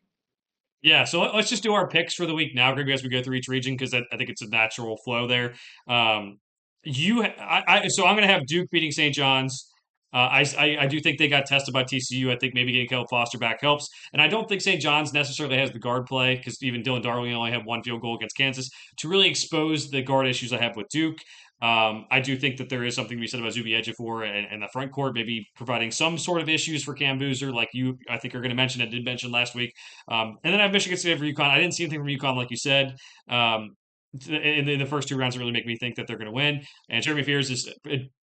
yeah, so let's just do our picks for the week now, Greg, as we go through each region because I think it's a natural flow there. Um, so I'm going to have Duke beating St. John's. I do think they got tested by TCU. I think maybe getting Caleb Foster back helps, and I don't think St. John's necessarily has the guard play because even Dylan Darling only had one field goal against Kansas to really expose the guard issues I have with Duke. I do think that there is something to be said about Zuby Ejiofor and the front court, maybe providing some sort of issues for Cam Boozer, like you, I think, are going to mention. I did mention last week. And then I have Michigan State for UConn. I didn't see anything from UConn, like you said. In the first two rounds, that really make me think that they're going to win. And Jeremy Fears is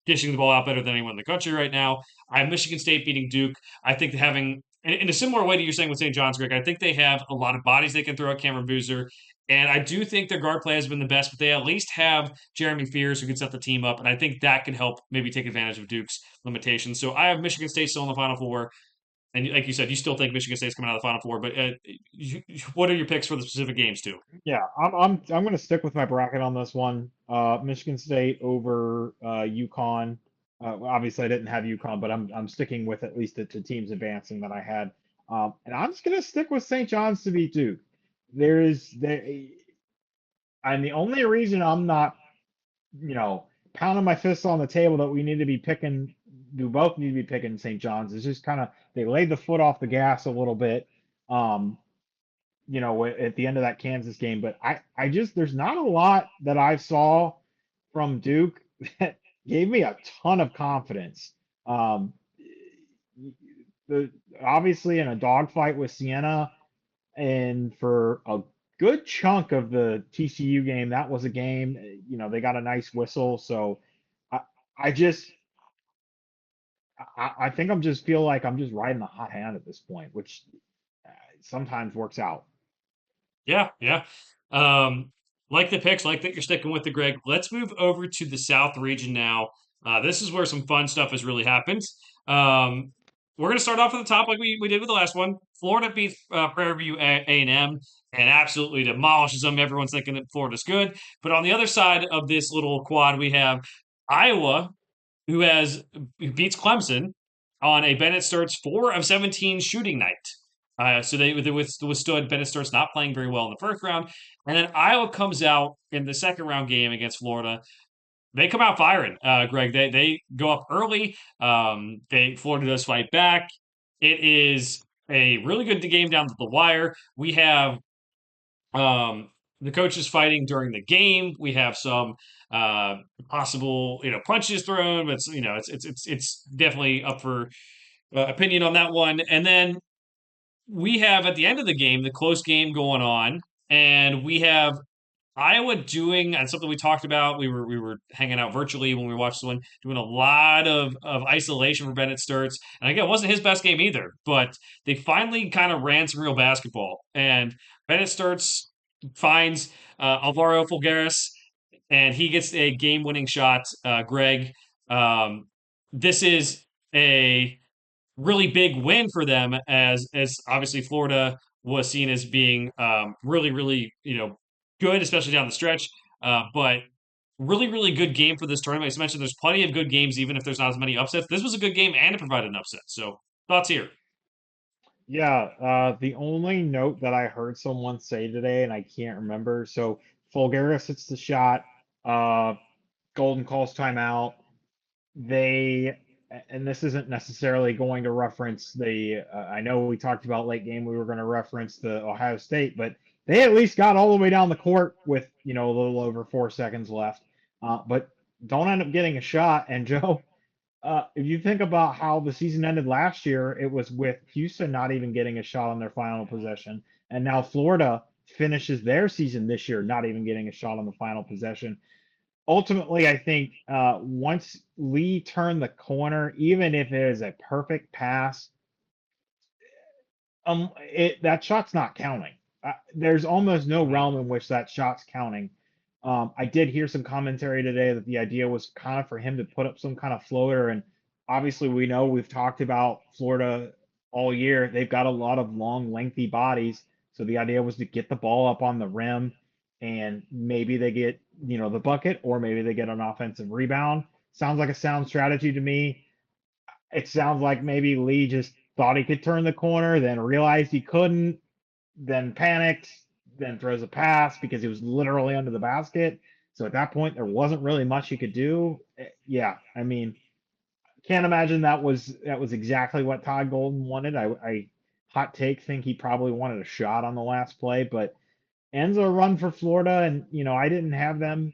dishing the ball out better than anyone in the country right now. I have Michigan State beating Duke. I think having, in a similar way to you're saying with St. John's, Greg, I think they have a lot of bodies they can throw at Cameron Boozer. And I do think their guard play has been the best, but they at least have Jeremy Fears who can set the team up. And I think that can help maybe take advantage of Duke's limitations. So I have Michigan State still in the Final Four. And like you said, you still think Michigan State's coming out of the Final Four. But what are your picks for the specific games too? Yeah, I'm gonna stick with my bracket on this one. Michigan State over UConn. Obviously, I didn't have UConn, but I'm sticking with at least the teams advancing that I had. And I'm just gonna stick with St. John's to beat Duke. There, and the only reason I'm not, pounding my fists on the table that we need to be picking, we both need to be picking St. John's is just kind of they laid the foot off the gas a little bit. Um, at the end of that Kansas game. But I just there's not a lot that I saw from Duke that gave me a ton of confidence. Um, the obviously in a dogfight with Siena, and for a good chunk of the TCU game, that was a game. They got a nice whistle, so I I just I think I'm just feel like I'm just riding the hot hand at this point, which sometimes works out. Yeah, yeah. Um, like the picks, like that you're sticking with the Greg. Let's move over to the South region now. This is where some fun stuff has really happened. Um, we're going to start off at the top like we did with the last one. Florida beats Prairie View A&M and absolutely demolishes them. Everyone's thinking that Florida's good. But on the other side of this little quad, we have Iowa, who beats Clemson on a Bennett Sturts 4 of 17 shooting night. So they withstood Bennett Sturts not playing very well in the first round, and then Iowa comes out in the second round game against Florida. They come out firing, Greg. They go up early. Florida does fight back. It is a really good game down to the wire. We have the coaches fighting during the game. We have some uh, possible punches thrown, but it's definitely up for opinion on that one. And then we have at the end of the game the close game going on, and we have Iowa doing and something we talked about. We were hanging out virtually when we watched the one, doing a lot of isolation for Bennett Sturts. And again, it wasn't his best game either, but they finally kind of ran some real basketball. And Bennett Sturts finds Alvaro Fulgaris, and he gets a game-winning shot. Greg, um, this is a really big win for them as obviously Florida was seen as being really really good, especially down the stretch. But really really good game for this tournament. As I mentioned, there's plenty of good games, even if there's not as many upsets. This was a good game and it provided an upset. So thoughts here? Yeah, the only note that I heard someone say today, and I can't remember. So Fulgaris hits the shot. Uh, Golden calls timeout. They, and this isn't necessarily going to reference the. I know we talked about late game. We were going to reference the Ohio State, but they at least got all the way down the court with a little over 4 seconds left. But don't end up getting a shot. And Joe, if you think about how the season ended last year, it was with Houston not even getting a shot on their final possession. And now Florida finishes their season this year not even getting a shot on the final possession. Ultimately, I think once Lee turned the corner, even if it is a perfect pass, that shot's not counting. There's almost no Mhm. realm in which that shot's counting. I did hear some commentary today that the idea was kind of for him to put up some kind of floater, and obviously we know we've talked about Florida all year. They've got a lot of long, lengthy bodies, so the idea was to get the ball up on the rim, and maybe they get the bucket, or maybe they get an offensive rebound. Sounds like a sound strategy to me. It sounds like maybe Lee just thought he could turn the corner, then realized he couldn't, then panicked, then throws a pass because he was literally under the basket. So at that point, there wasn't really much he could do. Yeah, I mean, can't imagine that was exactly what Todd Golden wanted. I hot take think he probably wanted a shot on the last play, but ends a run for Florida, and I didn't have them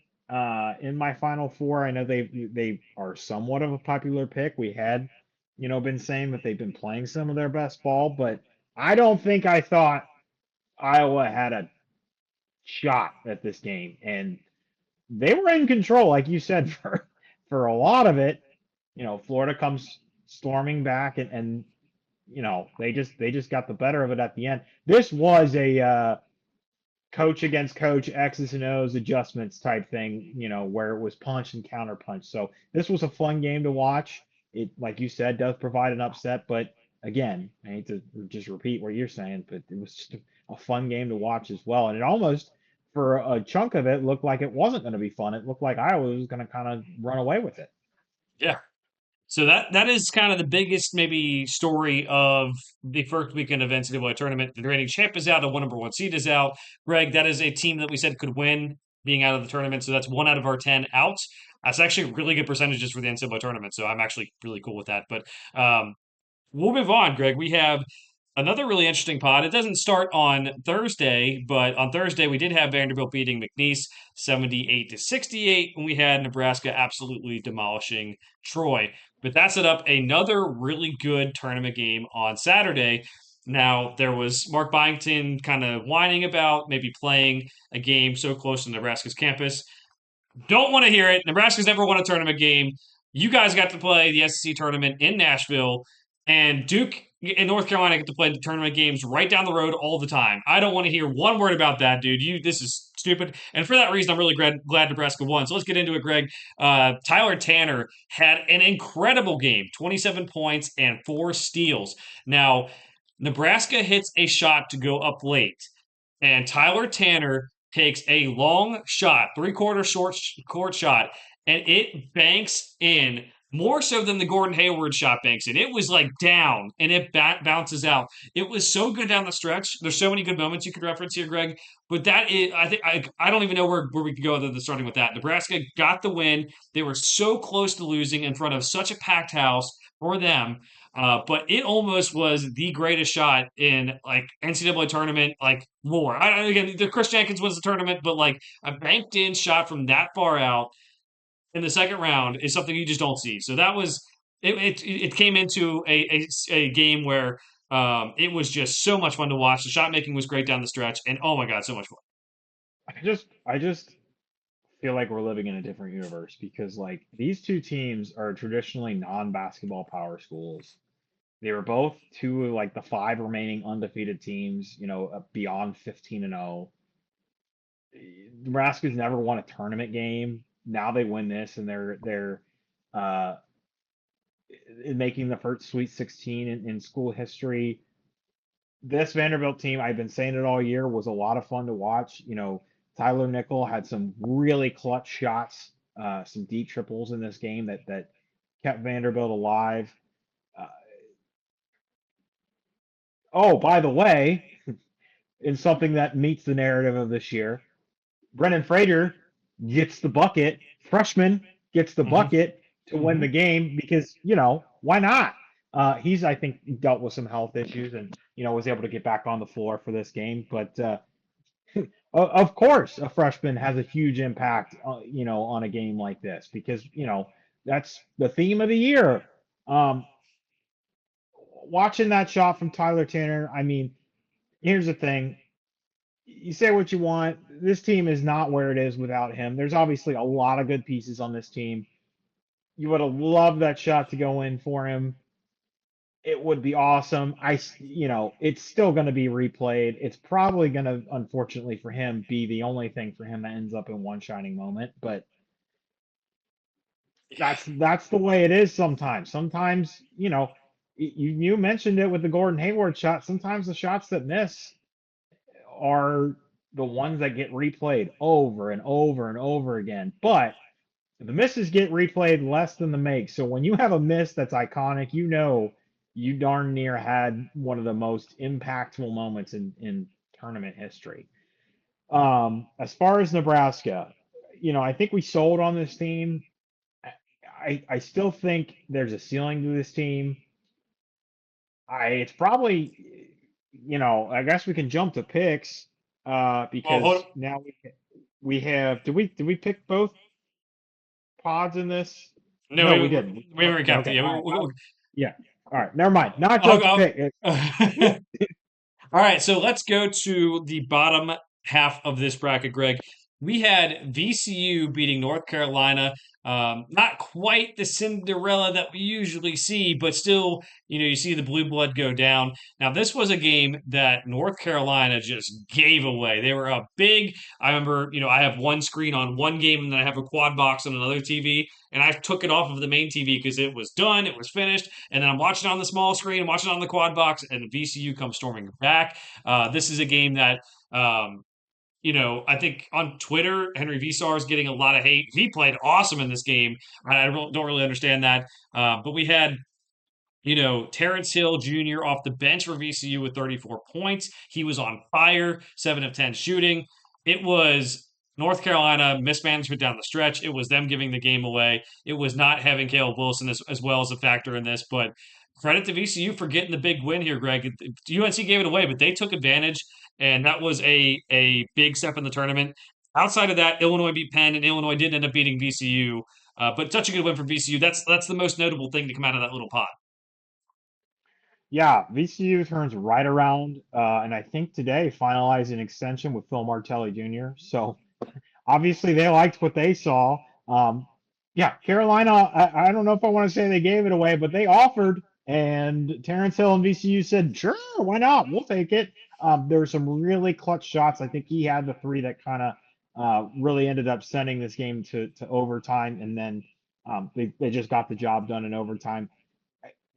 in my Final Four. I know they are somewhat of a popular pick. We had been saying that they've been playing some of their best ball, but I don't think I thought Iowa had a shot at this game, and they were in control, like you said, for a lot of it. Florida comes storming back, and they just got the better of it at the end. This was a coach against coach, X's and O's adjustments type thing, where it was punch and counter punch. So this was a fun game to watch. It, like you said, does provide an upset, but again, I hate to just repeat what you're saying, but it was just a fun game to watch as well. And it almost, for a chunk of it, looked like it wasn't going to be fun. It looked like Iowa was going to kind of run away with it. Yeah. So that is kind of the biggest maybe story of the first weekend of NCAA tournament. The reigning champ is out, a one number one seed is out. Greg, that is a team that we said could win being out of the tournament. So that's 1 out of our 10 out. That's actually really good percentages for the NCAA tournament. So I'm actually really cool with that. But we'll move on, Greg. We have another really interesting pod. It doesn't start on Thursday, but on Thursday we did have Vanderbilt beating McNeese 78-68, and we had Nebraska absolutely demolishing Troy. But that set up another really good tournament game on Saturday. Now, there was Mark Byington kind of whining about maybe playing a game so close to Nebraska's campus. Don't want to hear it. Nebraska's never won a tournament game. You guys got to play the SEC tournament in Nashville, and Duke and North Carolina get to play the tournament games right down the road all the time. I don't want to hear one word about that, dude. This is stupid. And for that reason, I'm really glad Nebraska won. So let's get into it, Greg. Tyler Tanner had an incredible game, 27 points and 4 steals. Now, Nebraska hits a shot to go up late, and Tyler Tanner takes a long shot, three-quarter short court shot, and it banks in more so than the Gordon Hayward shot banks in. It was like down and it bounces out. It was so good down the stretch. There's so many good moments you could reference here, Greg. But that is, I think, I don't even know where we could go other than starting with that. Nebraska got the win. They were so close to losing in front of such a packed house for them. But it almost was the greatest shot in like NCAA tournament, like lore. Again, the Chris Jenkins wins the tournament, but like a banked in shot from that far out in the second round is something you just don't see. So that was it came into a game where it was just so much fun to watch. The shot making was great down the stretch, and oh my god, so much fun. I just feel like we're living in a different universe because like these two teams are traditionally non-basketball power schools. They were both two of like the five remaining undefeated teams, beyond 15 and 0. Nebraska's never won a tournament game. Now they win this and they're uh making the first Sweet 16 in school history. This Vanderbilt team, I've been saying it all year, was a lot of fun to watch. Tyler Nickel had some really clutch shots, some deep triples in this game that kept Vanderbilt alive. Uh, oh, by the way, in something that meets the narrative of this year, Brennan Frater gets the bucket. Freshman gets the Hmm. bucket to win the game because, why not? He's, I think, dealt with some health issues and, was able to get back on the floor for this game. But of course, a freshman has a huge impact, on a game like this because, that's the theme of the year. Um, Watching that shot from Tyler Tanner, I mean, here's the thing. You say what you want. This team is not where it is without him. There's obviously a lot of good pieces on this team. You would have loved that shot to go in for him. It would be awesome. It's still going to be replayed. It's probably going to, unfortunately for him, be the only thing for him that ends up in one shining moment. But that's the way it is sometimes. Sometimes, you mentioned it with the Gordon Hayward shot. Sometimes the shots that miss are the ones that get replayed over and over and over again. But the misses get replayed less than the makes. So when you have a miss that's iconic, you darn near had one of the most impactful moments in tournament history. As far as Nebraska, I think we sold on this team. I still think there's a ceiling to this team. It's probably, I guess we can jump to picks Well, hold, because now we have. Did we pick both pods in this? no, No, we didn't. we haven't recapped it. Okay, Yeah, all right. Yeah. All right. Never mind. Not jump to I'll, pick. All right, so let's go to the bottom half of this bracket, Greg. we had VCU beating North Carolina. Not quite the Cinderella that we usually see, but still, you see the blue blood go down. Now, this was a game that North Carolina just gave away. They were a big. I remember, I have one screen on one game, and then I have a quad box on another TV, and I took it off of the main TV because it was done, it was finished, and then I'm watching on the small screen, I'm watching on the quad box, and VCU comes storming back. This is a game that. I think on Twitter, Henry Visar is getting a lot of hate. He played awesome in this game. I don't really understand that. But we had Terrence Hill Jr. off the bench for VCU with 34 points. He was on fire, 7 of 10 shooting. It was North Carolina mismanagement down the stretch. It was them giving the game away. It was not having Caleb Wilson as well as a factor in this. But credit to VCU for getting the big win here, Greg. UNC gave it away, but they took advantage, and that was a big step in the tournament. Outside of that, Illinois beat Penn, and Illinois did end up beating VCU. But such a good win for VCU. That's the most notable thing to come out of that little pot. Yeah, VCU turns right around, and I think today finalized an extension with Phil Martelli Jr. So obviously they liked what they saw. Yeah, Carolina, I don't know if I want to say they gave it away, but they offered, and Terrence Hill and VCU said, sure, why not? We'll take it. There were some really clutch shots. I think he had the three that kind of really ended up sending this game to overtime, and then they just got the job done in overtime.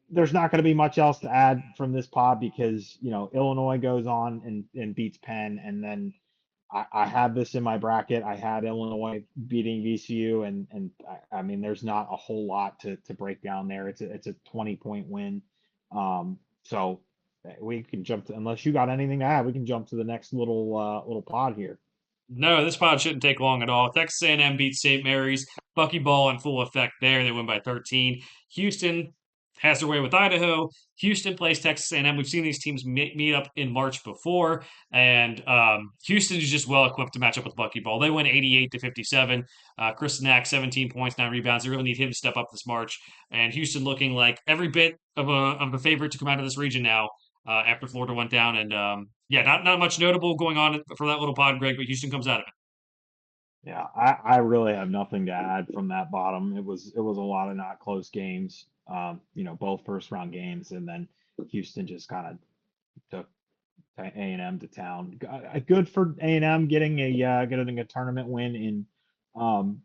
There's not going to be much else to add from this pod because Illinois goes on and beats Penn, and then I had this in my bracket. I had Illinois beating VCU, and I mean, there's not a whole lot to break down there. It's a 20-point win. So we can jump to, unless you got anything to add, we can jump to the next little pod here. No, this pod shouldn't take long at all. Texas A&M beats St. Mary's. Buckyball in full effect there. They win by 13. Houston has their way with Idaho. Houston plays Texas A&M. We've seen these teams meet up in March before, and Houston is just well equipped to match up with Buckyball. They win 88-57. Chris Knack, 17 points, 9 rebounds. They really need him to step up this March. And Houston looking like every bit of a favorite to come out of this region now after Florida went down. And yeah, not much notable going on for that little pod, Greg, but Houston comes out of it. Yeah, I really have nothing to add from that bottom. It was a lot of not close games. Both first round games, and then Houston just kind of took A&M to town. Good for A&M getting a tournament win in um,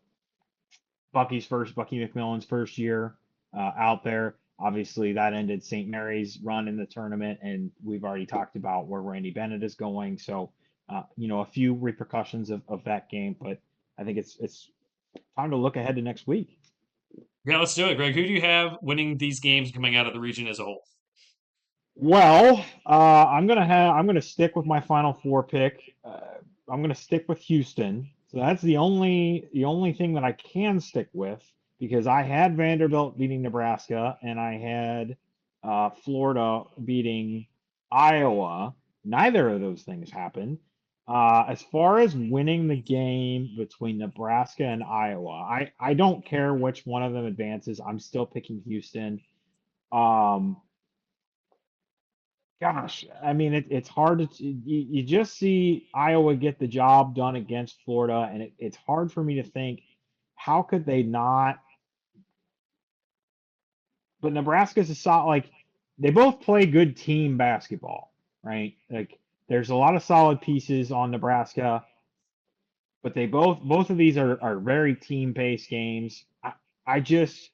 Bucky McMillan's first year out there. Obviously, that ended St. Mary's run in the tournament, and we've already talked about where Randy Bennett is going. So, a few repercussions of that game, but I think it's time to look ahead to next week. Yeah, let's do it, Greg. Who do you have winning these games coming out of the region as a whole? Well, I'm gonna stick with my Final Four pick. I'm gonna stick with Houston. So that's the only thing that I can stick with because I had Vanderbilt beating Nebraska and I had Florida beating Iowa. Neither of those things happened. As far as winning the game between Nebraska and Iowa, I don't care which one of them advances. I'm still picking Houston. Um, Gosh, I mean, it's hard you just see Iowa get the job done against Florida, and it's hard for me to think how could they not. But Nebraska's a solid, like they both play good team basketball, right? Like there's a lot of solid pieces on Nebraska, but they both of these are very team based games. I just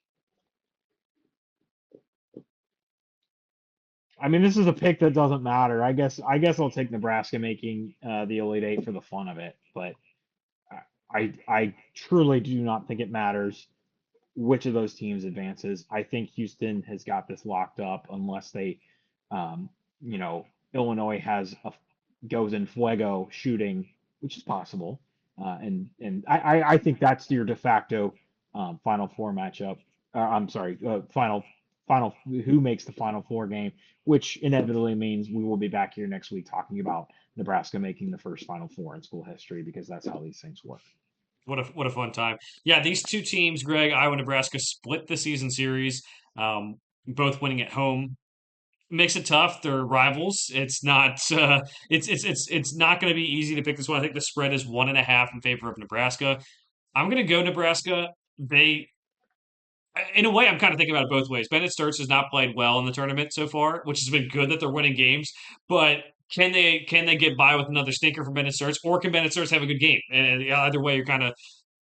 I mean, this is a pick that doesn't matter. I guess I'll take Nebraska making the Elite Eight for the fun of it, but I truly do not think it matters which of those teams advances. I think Houston has got this locked up unless um, Illinois goes in fuego shooting, which is possible. And I think that's your de facto Final Four matchup. I'm sorry, final who makes the Final Four game, which inevitably means we will be back here next week talking about Nebraska making the first Final Four in school history because that's how these things work. What a fun time. Yeah, these two teams, Greg, Iowa, Nebraska, split the season series, both winning at home. makes it tough. They're rivals. It's not. It's not going to be easy to pick this one. I think the spread is 1.5 in favor of Nebraska. I'm going to go Nebraska. They, in a way, I'm kind of thinking about it both ways. Bennett Sturts has not played well in the tournament so far, which has been good that they're winning games. But can they get by with another stinker from Bennett Sturts, or can Bennett Sturts have a good game? And either way, you're kind of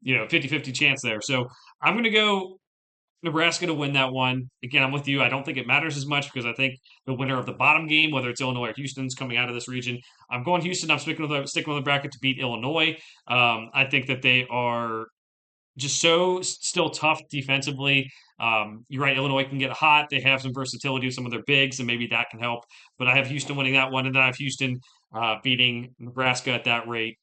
50-50 chance there. So I'm going to go Nebraska to win that one. Again, I'm with you. I don't think it matters as much because I think the winner of the bottom game, whether it's Illinois or Houston's coming out of this region, I'm going Houston. I'm sticking with the bracket to beat Illinois. I think that they are just so still tough defensively. You're right. Illinois can get hot. They have some versatility with some of their bigs, and maybe that can help. But I have Houston winning that one, and then I have Houston beating Nebraska at that rate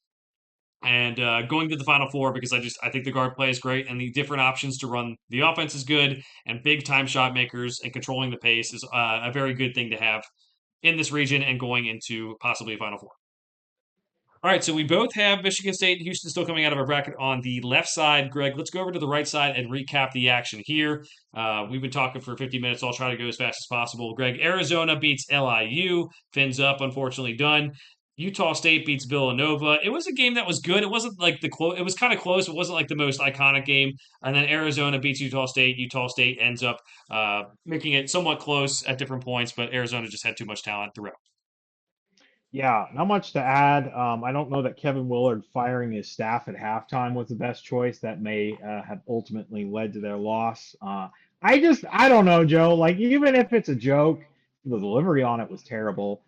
and going to the Final Four because I think the guard play is great and the different options to run the offense is good and big time shot makers and controlling the pace is a very good thing to have in this region and going into possibly a Final Four. All right, so we both have Michigan State and Houston still coming out of our bracket on the left side. Greg, let's go over to the right side and recap the action here. We've been talking for 50 minutes. So I'll try to go as fast as possible. Greg, Arizona beats LIU. Fins up, unfortunately done. Utah State beats Villanova. It was a game that was good. It wasn't like the close. It was kind of close. It wasn't like the most iconic game. And then Arizona beats Utah State. Utah State ends up making it somewhat close at different points, but Arizona just had too much talent throughout. Yeah, not much to add. I don't know that Kevin Willard firing his staff at halftime was the best choice. That may have ultimately led to their loss. I don't know, Joe. Like, even if it's a joke, the delivery on it was terrible.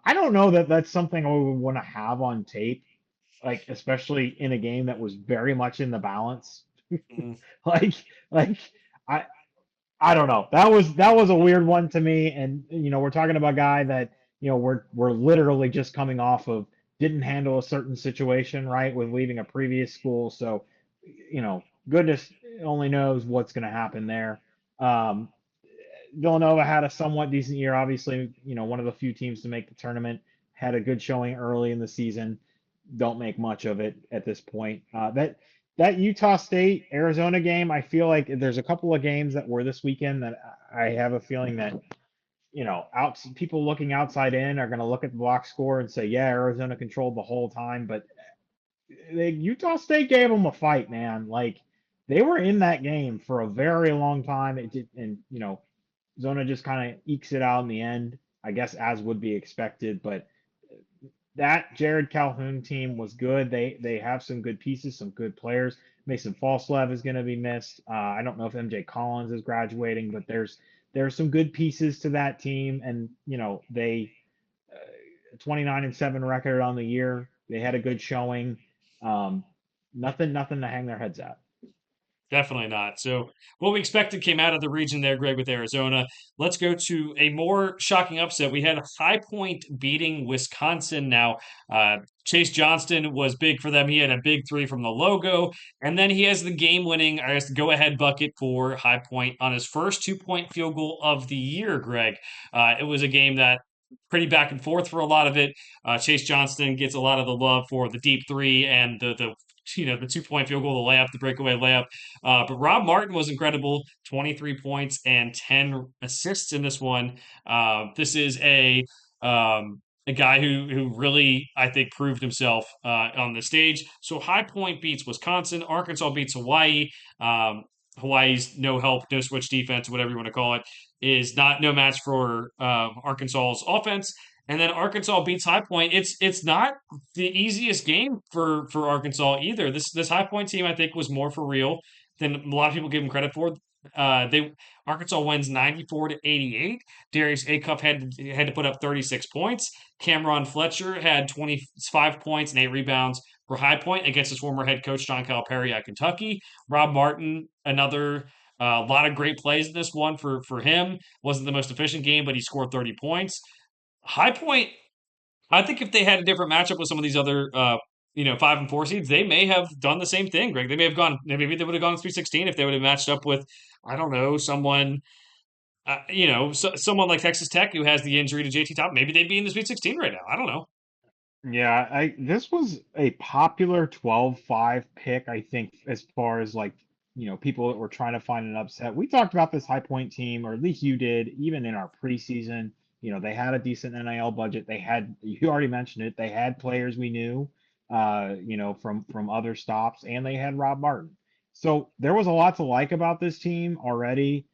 I don't know that that's something I would want to have on tape, like, especially in a game that was very much in the balance. Mhm. Like, like, I, I don't know. That was a weird one to me. And we're talking about a guy that we're literally just coming off of didn't handle a certain situation right with leaving a previous school. So goodness only knows what's going to happen there. Um, Villanova had a somewhat decent year. Obviously, one of the few teams to make the tournament. Had a good showing early in the season. Don't make much of it at this point. That Utah State Arizona game, I feel like there's a couple of games that were this weekend that I have a feeling that out people looking outside in are going to look at the box score and say, yeah, Arizona controlled the whole time, but Utah State gave them a fight, man. Like, they were in that game for a very long time. And Zona just kind of ekes it out in the end, I guess, as would be expected. But that Jared Calhoun team was good. They have some good pieces, some good players. Mason Falslev is going to be missed. I don't know if MJ Collins is graduating, but there's some good pieces to that team, and they 29-7 record on the year. They had a good showing. Um, nothing to hang their heads at. Definitely not. So, what we expected came out of the region there, Greg, with Arizona. Let's go to a more shocking upset. We had High Point beating Wisconsin. Now, Chase Johnston was big for them. He had a big three from the logo, and then he has the game winning, I guess, the go ahead bucket for High Point on his first 2 point field goal of the year, Greg. It was a game that pretty back and forth for a lot of it. Chase Johnston gets a lot of the love for the deep three and the 2 point field goal, the layup, the breakaway layup. But Rob Martin was incredible, 23 points and 10 assists in this one. This is a guy who really I think proved himself on the stage. So High Point beats Wisconsin, Arkansas beats Hawaii. Um, Hawaii's no help, no switch defense, whatever you want to call it, is not no match for Arkansas's offense. And then Arkansas beats High Point. It's not the easiest game for Arkansas either. This High Point team I think was more for real than a lot of people give them credit for. They Arkansas wins 94-88. Darius Acuff had to put up 36 points. Cameron Fletcher had 25 points and 8 rebounds for High Point against his former head coach John Calipari at Kentucky. Rob Martin, another lot of great plays in this one for him. Wasn't the most efficient game, but he scored 30 points. High Point, I think if they had a different matchup with some of these other 5 and 4 seeds, they may have done the same thing, Greg. They may have gone maybe they would have gone to 3-16 if they would have matched up with, I don't know, someone someone like Texas Tech who has the injury to JT Top. Maybe they'd be in the Sweet 16 right now. I don't know. Yeah, I this was a popular 12-5 pick, I think, as far as like, people that were trying to find an upset. We talked about this High Point team, or at least you did, even in our preseason. They had a decent NIL budget. They had, you already mentioned it, they had players we knew, from other stops, and they had Rob Martin. So there was a lot to like about this team already.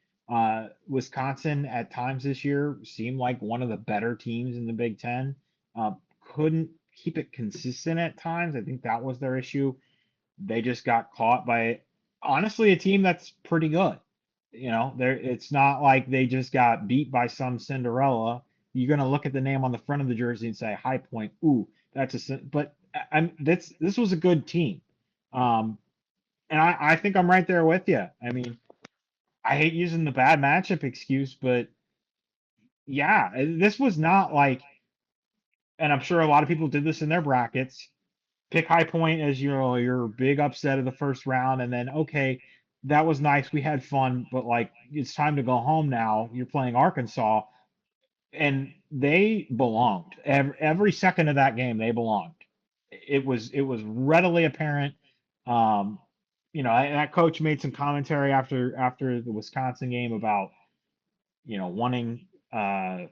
Wisconsin at times this year seemed like one of the better teams in the Big Ten. Couldn't keep it consistent at times. I think that was their issue. They just got caught by, honestly, a team that's pretty good. It's not like they just got beat by some Cinderella. You're gonna look at the name on the front of the jersey and say High Point. Ooh, that's but this was a good team. And I think I'm right there with you. I mean, I hate using the bad matchup excuse, but yeah, this was not like, and I'm sure a lot of people did this in their brackets. Pick High Point as your big upset of the first round, and then okay, that was nice. We had fun, but like it's time to go home now. You're playing Arkansas, and they belonged. Every second of that game, they belonged. It was readily apparent. Um, that coach made some commentary after the Wisconsin game about wanting power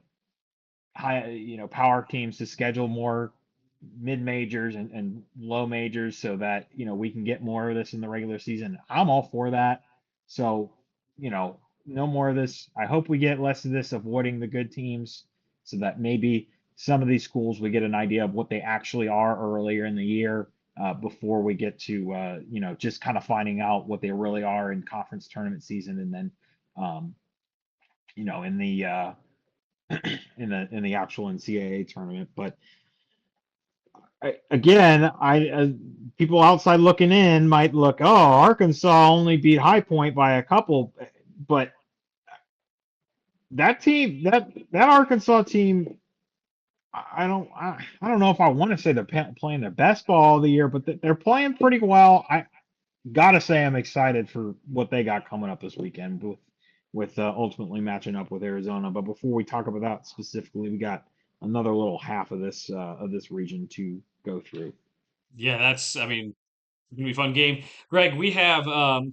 teams to schedule more mid majors and low majors so that we can get more of this in the regular season. I'm all for that. So no more of this. I hope we get less of this avoiding the good teams, so that maybe some of these schools we get an idea of what they actually are earlier in the year, before we get to just kind of finding out what they really are in conference tournament season, and then um, in the in the actual NCAA tournament. But again, people outside looking in might look, oh, Arkansas only beat High Point by a couple, but that team, that Arkansas team, I don't know if I want to say they're playing their best ball of the year, but they're playing pretty well. I gotta say I'm excited for what they got coming up this weekend with ultimately matching up with Arizona. But before we talk about that specifically, we got another little half of this region to go through. Yeah, that's, I mean, gonna be a fun game. Greg, we have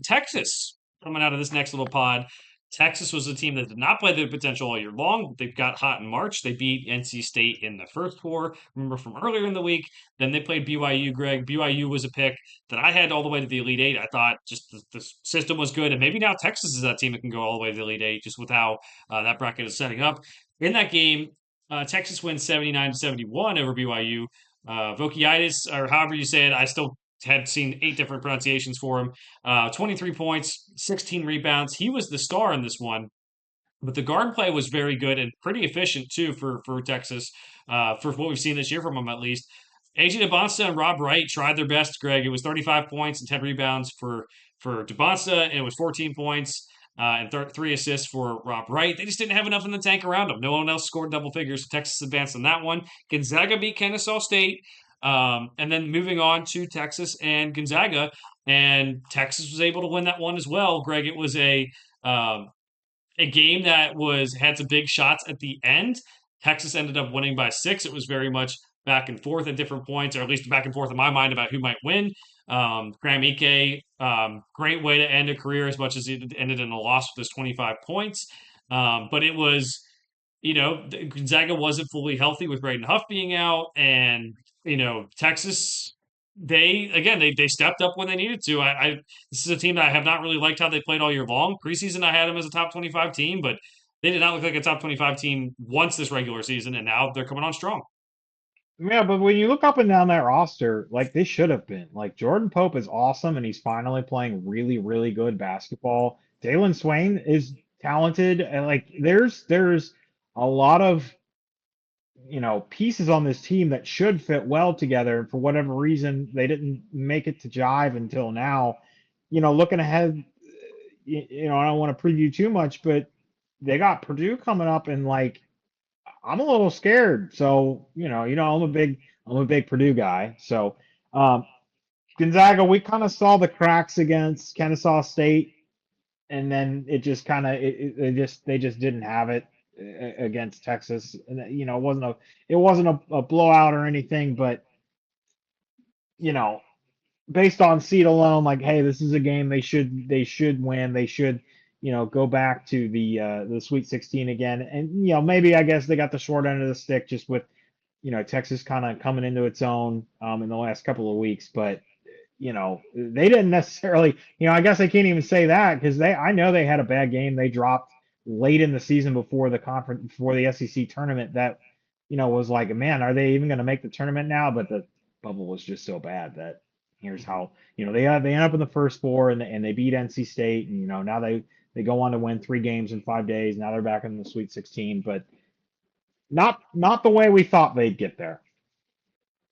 Texas coming out of this next little pod. Texas was a team that did not play their potential all year long. They got hot in March. They beat NC State in the first four. Remember from earlier in the week. Then they played BYU. Greg, BYU was a pick that I had all the way to the Elite Eight. I thought just the system was good, and maybe now Texas is that team that can go all the way to the Elite Eight, just with how that bracket is setting up. In that game, Texas wins 79-71 over BYU. Vokiitis, or however you say it, I still had seen 8 different pronunciations for him. 23 points, 16 rebounds. He was the star in this one. But the guard play was very good and pretty efficient too for Texas, for what we've seen this year from them at least. AJ DeBonsta and Rob Wright tried their best. Greg, it was 35 points and 10 rebounds for DeBonsta, and it was 14 points and 3 assists for Rob Wright. They just didn't have enough in the tank around them. No one else scored double figures. So Texas advanced on that one. Gonzaga beat Kennesaw State. And then moving on to Texas and Gonzaga, and Texas was able to win that one as well. Greg, it was um, a game that was had some big shots at the end. Texas ended up winning by 6. It was very much back and forth at different points, or at least back and forth in my mind about who might win. Graham Ike, great way to end a career as much as it ended in a loss with his 25 points. But it was, Gonzaga wasn't fully healthy with Braden Huff being out, and Texas. They stepped up when they needed to. This is a team that I have not really liked how they played all year long. Preseason, I had them as a top 25 team, but they did not look like a top 25 team once this regular season, and now they're coming on strong. Yeah, but when you look up and down that roster, like they should have been. Like Jordan Pope is awesome, and he's finally playing really, really good basketball. Dalen Swain is talented, and like there's a lot of pieces on this team that should fit well together. And for whatever reason, they didn't make it to jive until now. Looking ahead, I don't want to preview too much, but they got Purdue coming up, and like I'm a little scared. So I'm a big Purdue guy. So Gonzaga, we kind of saw the cracks against Kennesaw State, and then it just kind of they just didn't have it against Texas. And it wasn't a blowout or anything, but you know based on seed alone, like hey, this is a game they should win. They should go back to the Sweet 16 again. And maybe I guess they got the short end of the stick just with Texas kind of coming into its own in the last couple of weeks, but they didn't necessarily, I guess I can't even say that because I know they had a bad game. They dropped late in the season before before the SEC tournament that, was like, man, are they even going to make the tournament now? But the bubble was just so bad that here's how, they end up in the first four and they beat NC State. And, now they go on to win 3 games in 5 days. Now they're back in the Sweet 16, but not the way we thought they'd get there.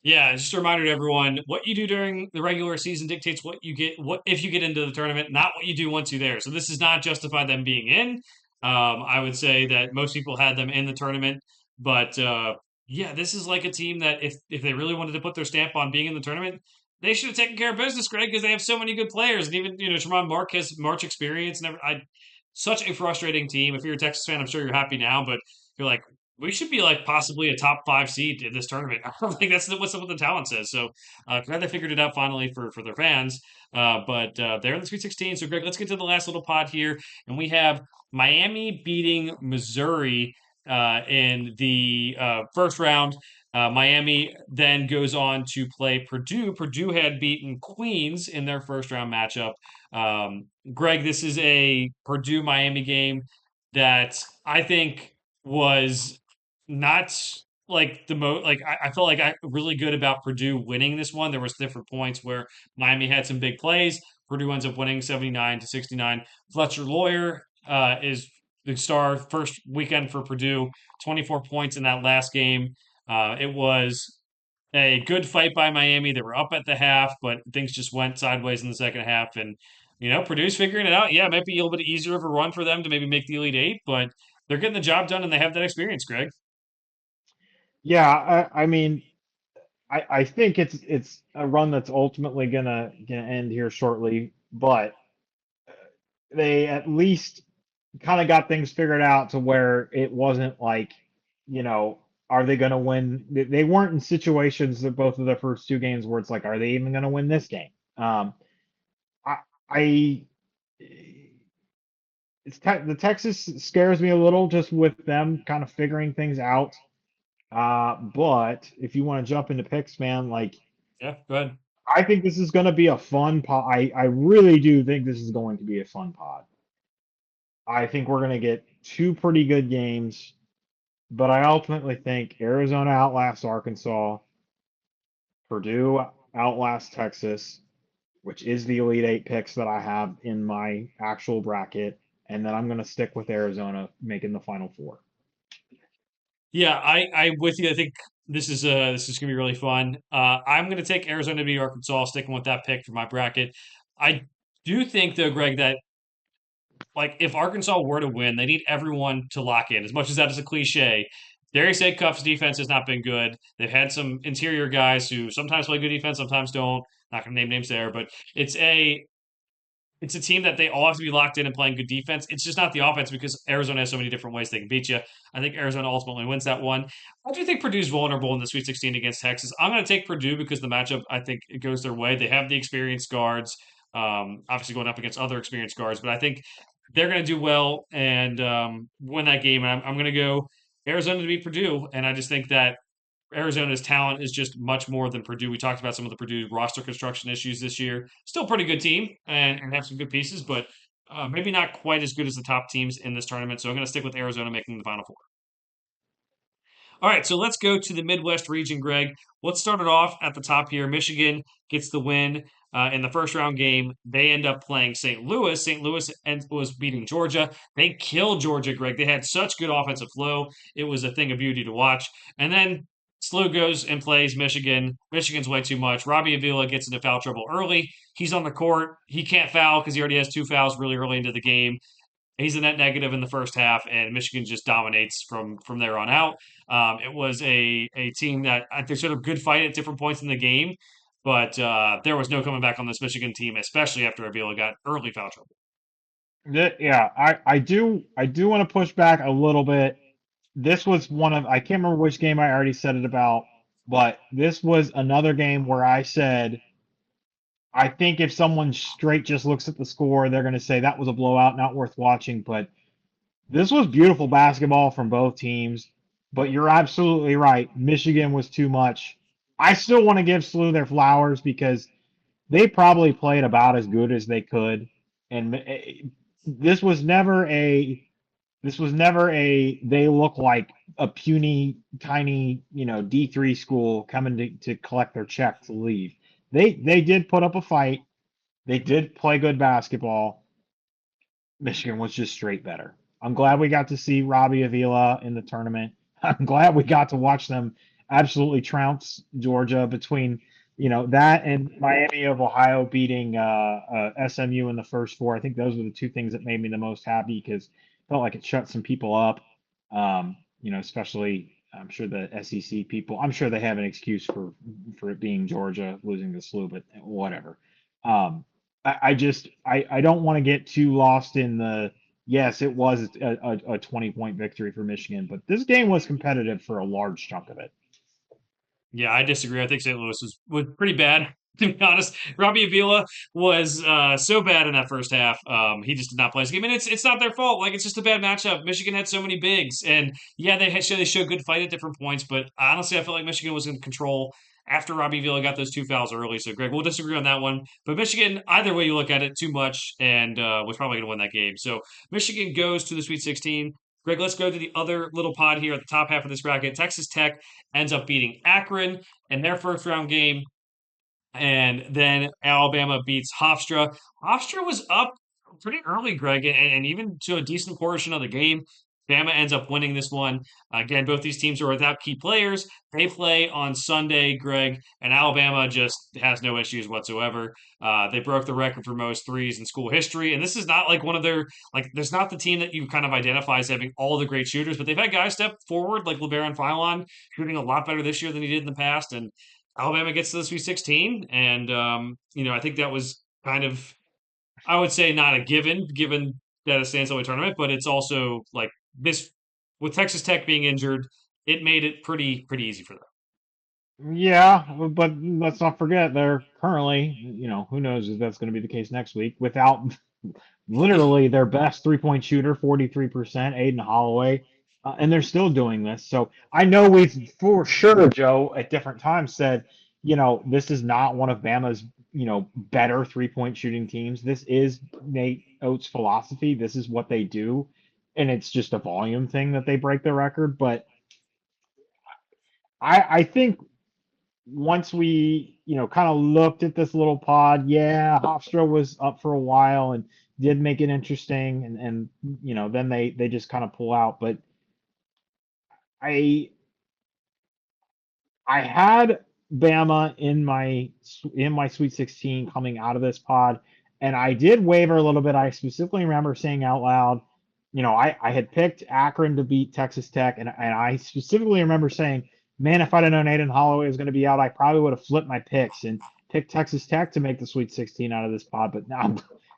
Yeah, just a reminder to everyone: what you do during the regular season dictates what you get. What if you get into the tournament, not what you do once you're there. So this does not justify them being in. I would say that most people had them in the tournament, but yeah, this is like a team that if they really wanted to put their stamp on being in the tournament, they should have taken care of business, Greg, because they have so many good players, and even Tremont Mark has March experience. Never, such a frustrating team. If you're a Texas fan, I'm sure you're happy now, but you're like, we should be like possibly a top 5 seed in this tournament. I don't think that's what's what the talent says. So glad they figured it out finally for their fans. But they're in the Sweet 16. So Greg, let's get to the last little pod here, and we have Miami beating Missouri in the first round. Miami then goes on to play Purdue. Purdue had beaten Queens in their first round matchup. Greg, this is a Purdue Miami game that I think was not like the most like I felt like I really good about Purdue winning this one. There was different points where Miami had some big plays. Purdue ends up winning 79-69. Fletcher Lawyer is the star first weekend for Purdue, 24 points in that last game. It was a good fight by Miami. They were up at the half, but things just went sideways in the second half. And, Purdue's figuring it out. Yeah, it might be a little bit easier of a run for them to maybe make the Elite Eight, but they're getting the job done and they have that experience, Greg. Yeah, I mean, I think it's a run that's ultimately gonna end here shortly, but they at least kind of got things figured out to where it wasn't like, you know, are they gonna win? They weren't in situations that both of the first 2 games where it's like, are they even gonna win this game? I, I the Texas scares me a little just with them kind of figuring things out. But if you want to jump into picks, man, like Yeah, go ahead. I think this is going to be a fun pod. I really do think this is going to be a fun pod. I think we're going to get 2 pretty good games, but I ultimately think Arizona outlasts Arkansas, Purdue outlasts Texas, which is the Elite Eight picks that I have in my actual bracket, and then I'm going to stick with Arizona making the Final Four. Yeah, I with you. I think this is gonna be really fun. I'm gonna take Arizona to beat Arkansas, sticking with that pick for my bracket. I do think though, Greg, that like if Arkansas were to win, they need everyone to lock in. As much as that is a cliche, Darius Cuff's defense has not been good. They've had some interior guys who sometimes play good defense, sometimes don't. Not going to name names there, but it's a it's a team that they all have to be locked in and playing good defense. It's just not the offense because Arizona has so many different ways they can beat you. I think Arizona ultimately wins that one. I do think Purdue's vulnerable in the Sweet 16 against Texas. I'm going to take Purdue because the matchup, I think it goes their way. They have the experienced guards, obviously going up against other experienced guards, but I think they're going to do well and win that game. And I'm going to go Arizona to beat Purdue. And I just think that Arizona's talent is just much more than Purdue. We talked about some of the Purdue roster construction issues this year. Still a pretty good team and have some good pieces, but maybe not quite as good as the top teams in this tournament. So I'm going to stick with Arizona making the Final Four. All right, so let's go to the Midwest region, Greg. Let's start it off at the top here. Michigan gets the win in the first round game. They end up playing St. Louis. St. Louis was beating Georgia. They killed Georgia, Greg. They had such good offensive flow. It was a thing of beauty to watch. And then SLU goes and plays Michigan. Michigan's way too much. Robbie Avila gets into foul trouble early. He's on the court. He can't foul because he already has 2 fouls really early into the game. He's a net negative in the first half, and Michigan just dominates from there on out. It was a team that they showed a good fight at different points in the game, but there was no coming back on this Michigan team, especially after Avila got early foul trouble. Yeah, I do want to push back a little bit. This was one of I can't remember which game I already said it about, but this was another game where I said I think if someone straight just looks at the score, they're going to say that was a blowout, not worth watching. But this was beautiful basketball from both teams. But you're absolutely right. Michigan was too much. I still want to give SLU their flowers because they probably played about as good as they could. And this was never a this was never a they look like a puny, tiny, D3 school coming to collect their check to leave. They did put up a fight. They did play good basketball. Michigan was just straight better. I'm glad we got to see Robbie Avila in the tournament. I'm glad we got to watch them absolutely trounce Georgia between, that and Miami of Ohio beating SMU in the first four. I think those were the two things that made me the most happy because it felt like it shut some people up. Especially I'm sure the SEC people. I'm sure they have an excuse for it being Georgia losing the SLU, but whatever. Um, I don't want to get too lost in the yes, it was a 20-point victory for Michigan, but this game was competitive for a large chunk of it. Yeah, I disagree. I think St. Louis was pretty bad, to be honest. Robbie Avila was so bad in that first half. He just did not play his game, and it's not their fault. Like it's just a bad matchup. Michigan had so many bigs, and yeah, they showed good fight at different points. But honestly, I feel like Michigan was in control after Robbie Avila got those two fouls early. So Greg, we'll disagree on that one. But Michigan, either way you look at it, too much, and was probably going to win that game. So Michigan goes to the Sweet 16. Greg, let's go to the other little pod here at the top half of this bracket. Texas Tech ends up beating Akron in their first round game. And then Alabama beats Hofstra. Hofstra was up pretty early, Greg, and even to a decent portion of the game. Bama ends up winning this one. Again, both these teams are without key players. They play on Sunday, Greg, and Alabama just has no issues whatsoever. They broke the record for most threes in school history, and this is not like one of their like. There's not the team that you kind of identify as having all the great shooters, but they've had guys step forward like LeBaron Philon shooting a lot better this year than he did in the past, and Alabama gets to the Sweet 16, and I think that was kind of, I would say, not a given that it's the NCAA tournament, but it's also like this with Texas Tech being injured, it made it pretty easy for them. Yeah, but let's not forget they're currently, who knows if that's going to be the case next week without literally their best 3-point shooter, 43%, Aiden Holloway, and they're still doing this. So I know we've for sure, Joe, at different times said, this is not one of Bama's, better 3-point shooting teams. This is Nate Oates' philosophy. This is what they do, and it's just a volume thing that they break the record. But I think once we, kind of looked at this little pod, yeah, Hofstra was up for a while and did make it interesting, and then they just kind of pull out. But I I had Bama in my Sweet 16 coming out of this pod, and I did waver a little bit. I specifically remember saying out loud, I had picked Akron to beat Texas Tech, and I specifically remember saying, man, if I'd have known Aiden Holloway was going to be out, I probably would have flipped my picks and picked Texas Tech to make the Sweet 16 out of this pod. But now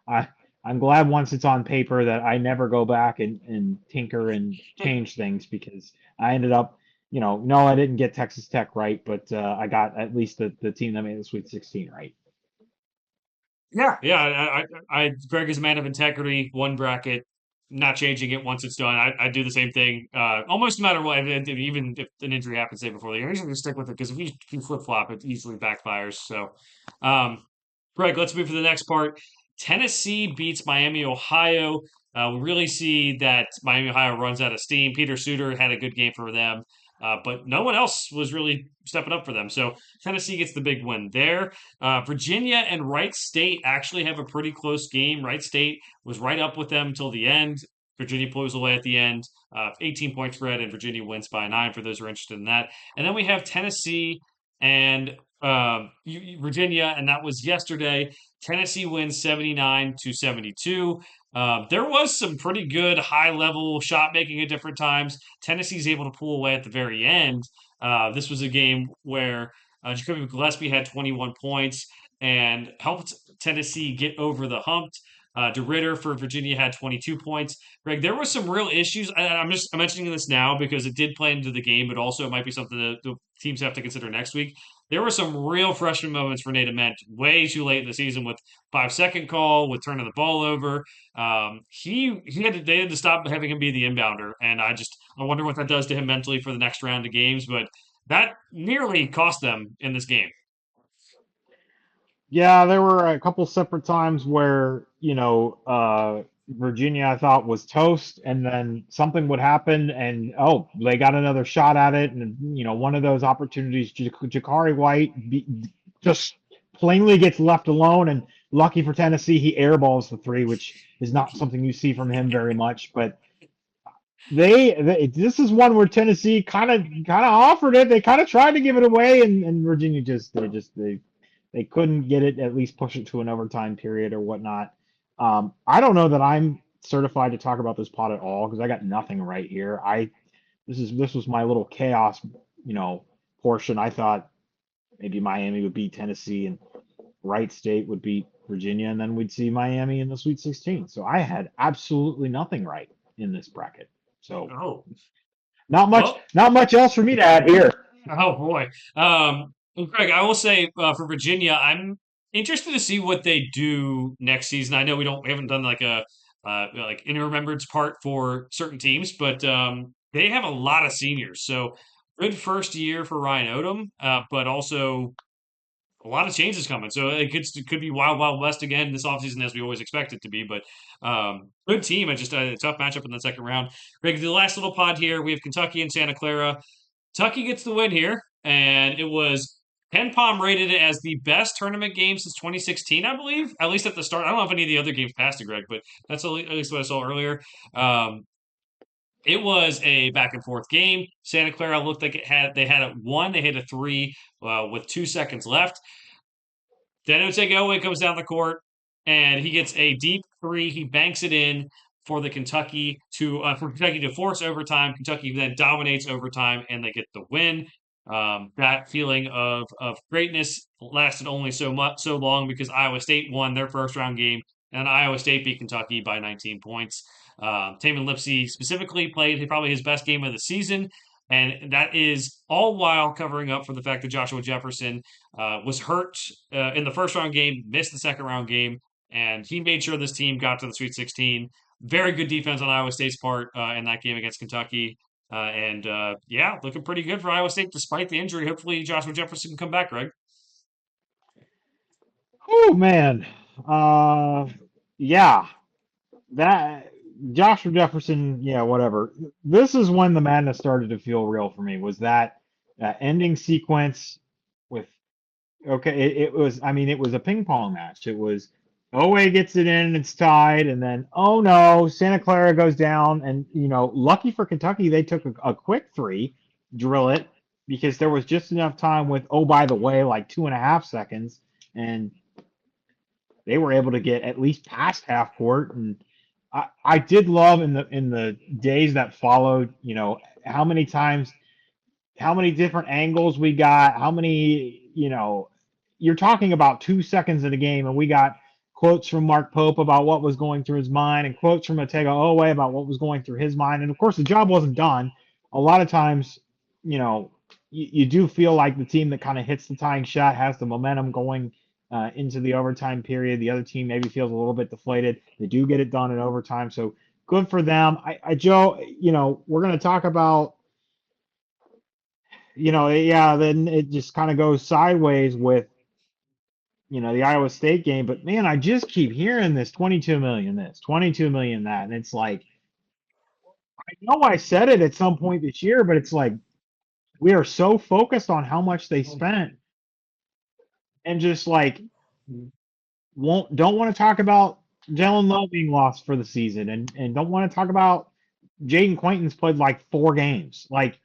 I, I'm glad once it's on paper that I never go back and tinker and change things because I ended up no, I didn't get Texas Tech right, but I got at least the team that made the Sweet 16 right. Yeah, yeah. Greg is a man of integrity. One bracket, not changing it once it's done. I do the same thing, almost no matter what. Even if an injury happens say before the year, I usually just stick with it because if you flip flop, it easily backfires. So, um, Greg, let's move to the next part. Tennessee beats Miami, Ohio. We really see that Miami, Ohio runs out of steam. Peter Suter had a good game for them, but no one else was really stepping up for them. So Tennessee gets the big win there. Virginia and Wright State actually have a pretty close game. Wright State was right up with them until the end. Virginia pulls away at the end, 18-point spread, and Virginia wins by 9 for those who are interested in that. And then we have Tennessee and Virginia, and that was yesterday. Tennessee wins 79-72. There was some pretty good high level shot making at different times. Tennessee's able to pull away at the very end. This was a game where Jacoby Gillespie had 21 points and helped Tennessee get over the hump. DeRitter for Virginia had 22 points. Greg, there were some real issues. I'm mentioning this now because it did play into the game, but also it might be something that the teams have to consider next week. there were some real freshman moments for Nate Ament way too late in the season with 5 second call, with turning the ball over. He had to, they had to stop having him be the inbounder, and I wonder what that does to him mentally for the next round of games. But that nearly cost them in this game. Yeah, there were a couple separate times where, Virginia I thought was toast, and then something would happen, and oh, they got another shot at it, and one of those opportunities, Jakari White just plainly gets left alone, and lucky for Tennessee, he airballs the three, which is not something you see from him very much, but this is one where Tennessee kind of offered it. They kind of tried to give it away, and Virginia they couldn't get it, at least push it to an overtime period or whatnot. I don't know that I'm certified to talk about this pot at all because I got nothing right here. I this was my little chaos, portion. I thought maybe Miami would beat Tennessee and Wright State would beat Virginia, and then we'd see Miami in the Sweet 16. So I had absolutely nothing right in this bracket. So Oh, not much, well, not much else for me to add here. oh boy. And Craig, I will say for Virginia, I'm interested to see what they do next season. I know we haven't done like a like in remembrance part for certain teams, but they have a lot of seniors. So good first year for Ryan Odom, but also a lot of changes coming. So it could be wild, wild west again this offseason as we always expect it to be. But good team. It's just a tough matchup in the second round. Greg, the last little pod here, we have Kentucky and Santa Clara. Kentucky gets the win here, and it was Ken Palm rated it as the best tournament game since 2016, I believe. At least at the start. I don't know if any of the other games passed it, Greg, but that's at least what I saw earlier. Um, it was a back and forth game. Santa Clara looked like they had it won. They hit a three with 2 seconds left. Then Otegaway comes down the court and he gets a deep three. He banks it in for Kentucky to force overtime. Kentucky then dominates overtime and they get the win. That feeling of greatness lasted only so long because Iowa State won their first round game and Iowa State beat Kentucky by 19 points. Taman Lipsey specifically played probably his best game of the season, and that is all while covering up for the fact that Joshua Jefferson was hurt in the first round game, missed the second round game, and he made sure this team got to the Sweet 16. Very good defense on Iowa State's part in that game against Kentucky. And yeah, looking pretty good for Iowa State despite the injury. Hopefully, Joshua Jefferson can come back, Greg. Oh man, uh, yeah, that Joshua Jefferson, yeah, whatever. This is when the madness started to feel real for me. Was that ending sequence with okay? It was. I mean, it was a ping pong match. It was OA gets it in and it's tied, and then oh no, Santa Clara goes down, and lucky for Kentucky, they took a quick three, drill it because there was just enough time with oh by the way, like 2.5 seconds, and they were able to get at least past half court. And I did love in the days that followed, how many times, how many different angles we got, how many, you're talking about 2 seconds in the game, and we got quotes from Mark Pope about what was going through his mind, and quotes from Otega Owe about what was going through his mind. And of course, the job wasn't done. A lot of times, you know, you do feel like the team that kind of hits the tying shot has the momentum going into the overtime period. The other team maybe feels a little bit deflated. They do get it done in overtime, so good for them. Joe, we're going to talk about yeah, then it just kind of goes sideways with, the Iowa State game. But man, I just keep hearing this 22 million this, 22 million that. And it's like, I know I said it at some point this year, but it's like we are so focused on how much they spent and just like don't want to talk about Jalen Love being lost for the season and don't want to talk about Jaden Quaintance played like 4 games. Like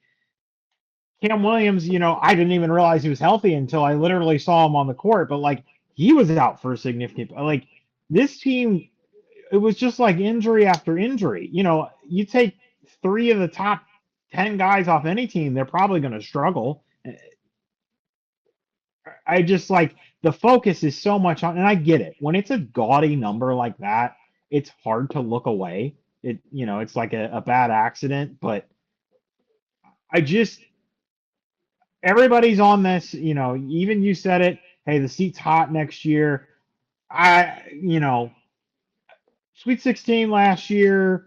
Cam Williams, I didn't even realize he was healthy until I literally saw him on the court. But like he was out for a significant. Like this team, it was just like injury after injury. You take 3 of the top 10 guys off any team, they're probably going to struggle. I just like the focus is so much on, and I get it. When it's a gaudy number like that, it's hard to look away. It's like a bad accident, but I just everybody's on this. Even you said it. Hey, the seat's hot next year. Sweet 16 last year.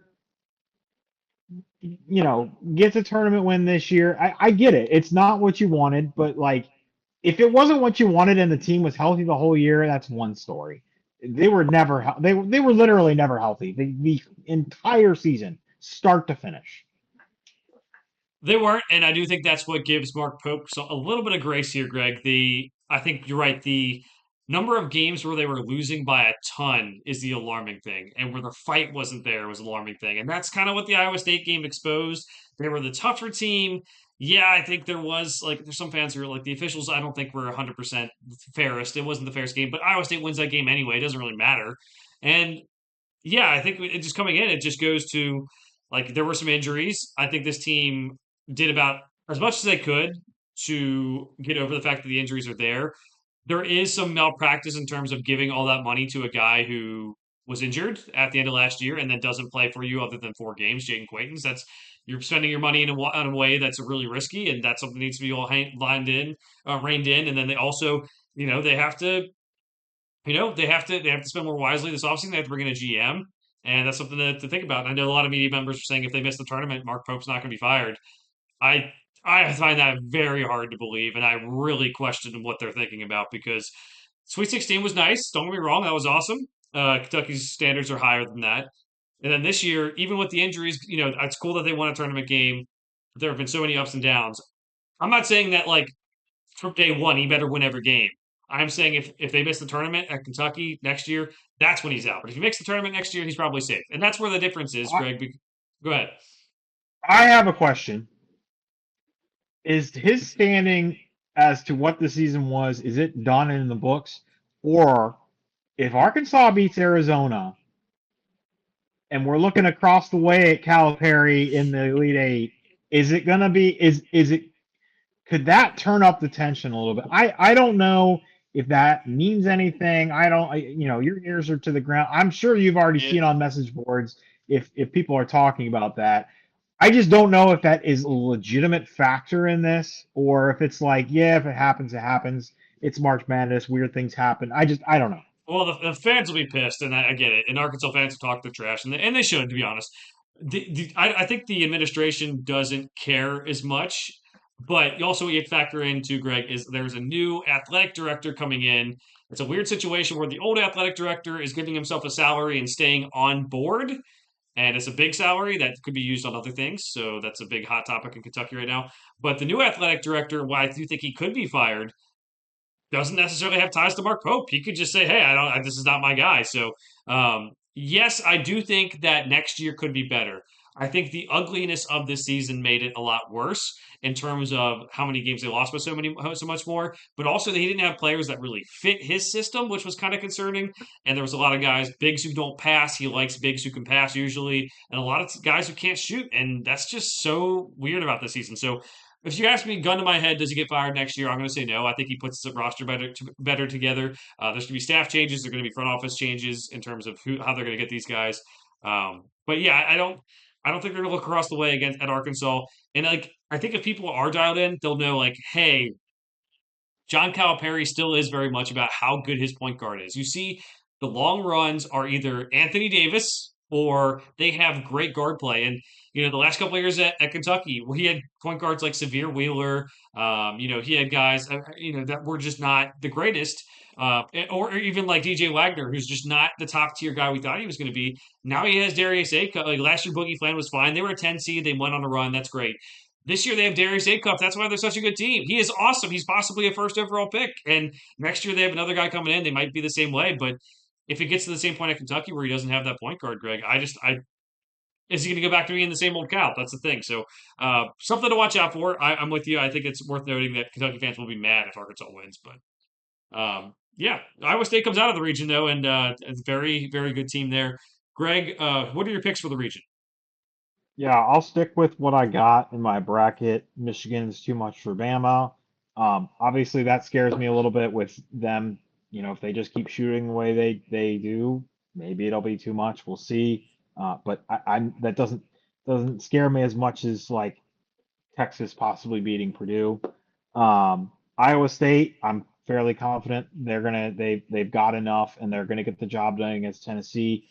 Gets a tournament win this year. I get it. It's not what you wanted, but like, if it wasn't what you wanted and the team was healthy the whole year, that's one story. They were never. They were literally never healthy. The entire season, start to finish. They weren't, and I do think that's what gives Mark Pope a little bit of grace here, Greg. I think you're right. The number of games where they were losing by a ton is the alarming thing, and where the fight wasn't there was alarming thing, and that's kind of what the Iowa State game exposed. They were the tougher team. Yeah, I think there was like there's some fans who are like the officials. I don't think were 100% fairest. It wasn't the fairest game, but Iowa State wins that game anyway. It doesn't really matter. And yeah, I think it just coming in, it just goes to like there were some injuries. I think this team did about as much as they could to get over the fact that the injuries are there. There is some malpractice in terms of giving all that money to a guy who was injured at the end of last year and then doesn't play for you other than 4 games, Jaden Quaintance. That's you're spending your money in a way that's really risky, and that's something that needs to be all reined in. And then they also, they have to they have to spend more wisely this offseason. They have to bring in a GM, and that's something to think about. And I know a lot of media members are saying if they miss the tournament, Mark Pope's not going to be fired. I I find that very hard to believe, and I really question what they're thinking about because Sweet 16 was nice. Don't get me wrong, that was awesome. Kentucky's standards are higher than that. And then this year, even with the injuries, it's cool that they won a tournament game. There have been so many ups and downs. I'm not saying that like from day one, he better win every game. I'm saying if they miss the tournament at Kentucky next year, that's when he's out. But if he makes the tournament next year, he's probably safe. And that's where the difference is, I, Greg. Go ahead. I have a question. Is his standing as to what the season was, is it done in the books? Or if Arkansas beats Arizona and we're looking across the way at Calipari in the Elite Eight, is it gonna be is it could that turn up the tension a little bit? I don't know if that means anything. I don't your ears are to the ground. I'm sure you've already It, seen on message boards if people are talking about that. I just don't know if that is a legitimate factor in this, or if it's like, yeah, if it happens, it happens. It's March Madness. Weird things happen. I don't know. well, the fans will be pissed, and I get it. And Arkansas fans will talk their trash, and they should, to be honest. I think the administration doesn't care as much, but also you have to factor into Greg is there's a new athletic director coming in. It's a weird situation where the old athletic director is giving himself a salary and staying on board, and it's a big salary that could be used on other things. So that's a big hot topic in Kentucky right now. But the new athletic director, why I do think he could be fired, doesn't necessarily have ties to Mark Pope. He could just say, "Hey, I don't. This is not my guy." So, yes, I do think that next year could be better. I think the ugliness of this season made it a lot worse in terms of how many games they lost by so much more. But also, that he didn't have players that really fit his system, which was kind of concerning. And there was a lot of guys, bigs who don't pass. He likes bigs who can pass usually, and a lot of guys who can't shoot. And that's just so weird about this season. So if you ask me, gun to my head, does he get fired next year? I'm going to say no. I think he puts the roster better together. There's going to be staff changes. There's going to be front office changes in terms of how they're going to get these guys. But yeah, I don't think they're going to look across the way against at Arkansas. And like, I think if people are dialed in, they'll know like, hey, John Calipari still is very much about how good his point guard is. You see, the long runs are either Anthony Davis or they have great guard play. And the last couple of years at Kentucky, he had point guards like Severe Wheeler. He had guys that were just not the greatest. Or even like DJ Wagner, who's just not the top tier guy we thought he was going to be. Now he has Darius A. Like last year, Boogie Flan was fine. They were a 10 seed. They went on a run. That's great. This year they have Darius Acuff. That's why they're such a good team. He is awesome. He's possibly a first overall pick. And next year they have another guy coming in. They might be the same way. But if it gets to the same point at Kentucky where he doesn't have that point guard, Greg, I is he going to go back to being the same old Cal? That's the thing. So something to watch out for. I'm with you. I think it's worth noting that Kentucky fans will be mad if Arkansas wins. But yeah, Iowa State comes out of the region though, and it's a very very good team there. Greg, what are your picks for the region? Yeah, I'll stick with what I got in my bracket. Michigan's too much for Bama. Obviously, that scares me a little bit with them. If they just keep shooting the way they do, maybe it'll be too much. We'll see. But I'm that doesn't scare me as much as like Texas possibly beating Purdue. Iowa State, I'm fairly confident they've got enough and they're gonna get the job done against Tennessee.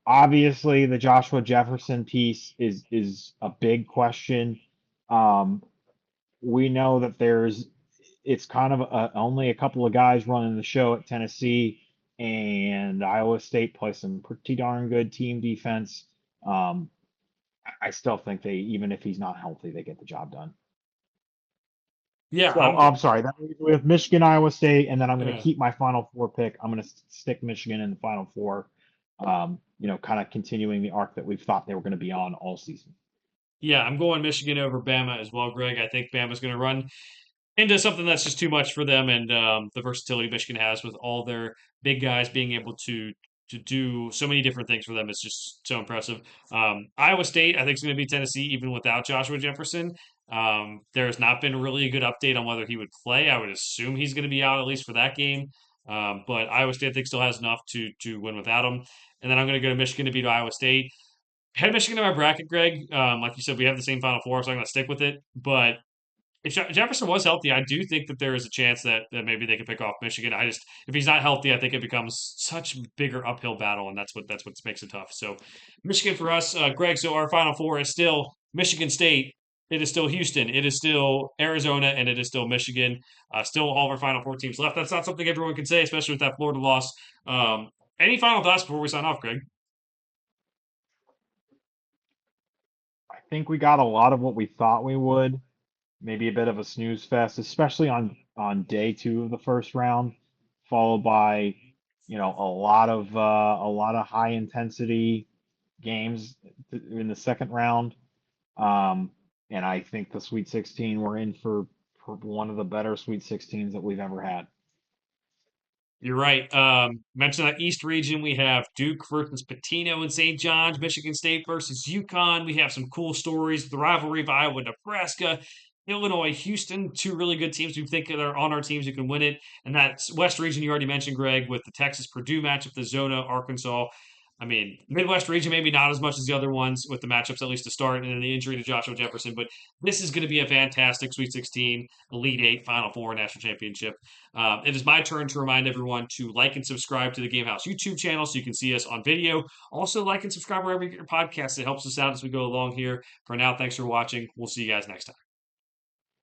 Obviously, the Joshua Jefferson piece is a big question. Um, we know that it's kind of only a couple of guys running the show at Tennessee, and Iowa State plays some pretty darn good team defense. Um, I still think even if he's not healthy, they get the job done. Yeah, So I'm sorry, that leaves me with Michigan, Iowa State, and then I'm going to uh, keep my Final Four pick. I'm going to stick Michigan in the Final Four. Kind of continuing the arc that we've thought they were going to be on all season. yeah, I'm going Michigan over Bama as well, Greg. I think Bama's going to run into something that's just too much for them, and the versatility Michigan has with all their big guys being able to do so many different things for them is just so impressive. Iowa State, I think, is going to be Tennessee even without Joshua Jefferson. There has not been really a good update on whether he would play. I would assume he's going to be out at least for that game. But Iowa State, I think, still has enough to win without him. And then I'm going to go to Michigan to beat Iowa State. Had Michigan in my bracket, Greg. Like you said, we have the same Final Four, so I'm going to stick with it. But if Jefferson was healthy, I do think that there is a chance that maybe they could pick off Michigan. I just if he's not healthy, I think it becomes such a bigger uphill battle, and that's what makes it tough. So Michigan for us, Greg. So our Final Four is still Michigan State. It is still Houston. It is still Arizona, and it is still Michigan. Still all of our Final Four teams left. That's not something everyone can say, especially with that Florida loss. Any final thoughts before we sign off, Greg? I think we got a lot of what we thought we would. Maybe a bit of a snooze fest, especially on day two of the first round, followed by a lot of high intensity games in the second round. Um, and I think the Sweet 16 we're in for one of the better Sweet 16s that we've ever had. You're right. Mentioned that East region. We have Duke versus Patino and St. John's, Michigan State versus UConn. We have some cool stories. The rivalry of Iowa, Nebraska, Illinois, Houston, two really good teams we think that are on our teams who can win it. And that West region you already mentioned, Greg, with the Texas Purdue matchup, the Zona, Arkansas. I mean, Midwest region, maybe not as much as the other ones with the matchups, at least to start, and then the injury to Joshua Jefferson. But this is going to be a fantastic Sweet 16, Elite Eight, Final Four, National Championship. It is my turn to remind everyone to like and subscribe to the Game House YouTube channel so you can see us on video. Also, like and subscribe wherever you get your podcast. It helps us out as we go along here. For now, thanks for watching. We'll see you guys next time.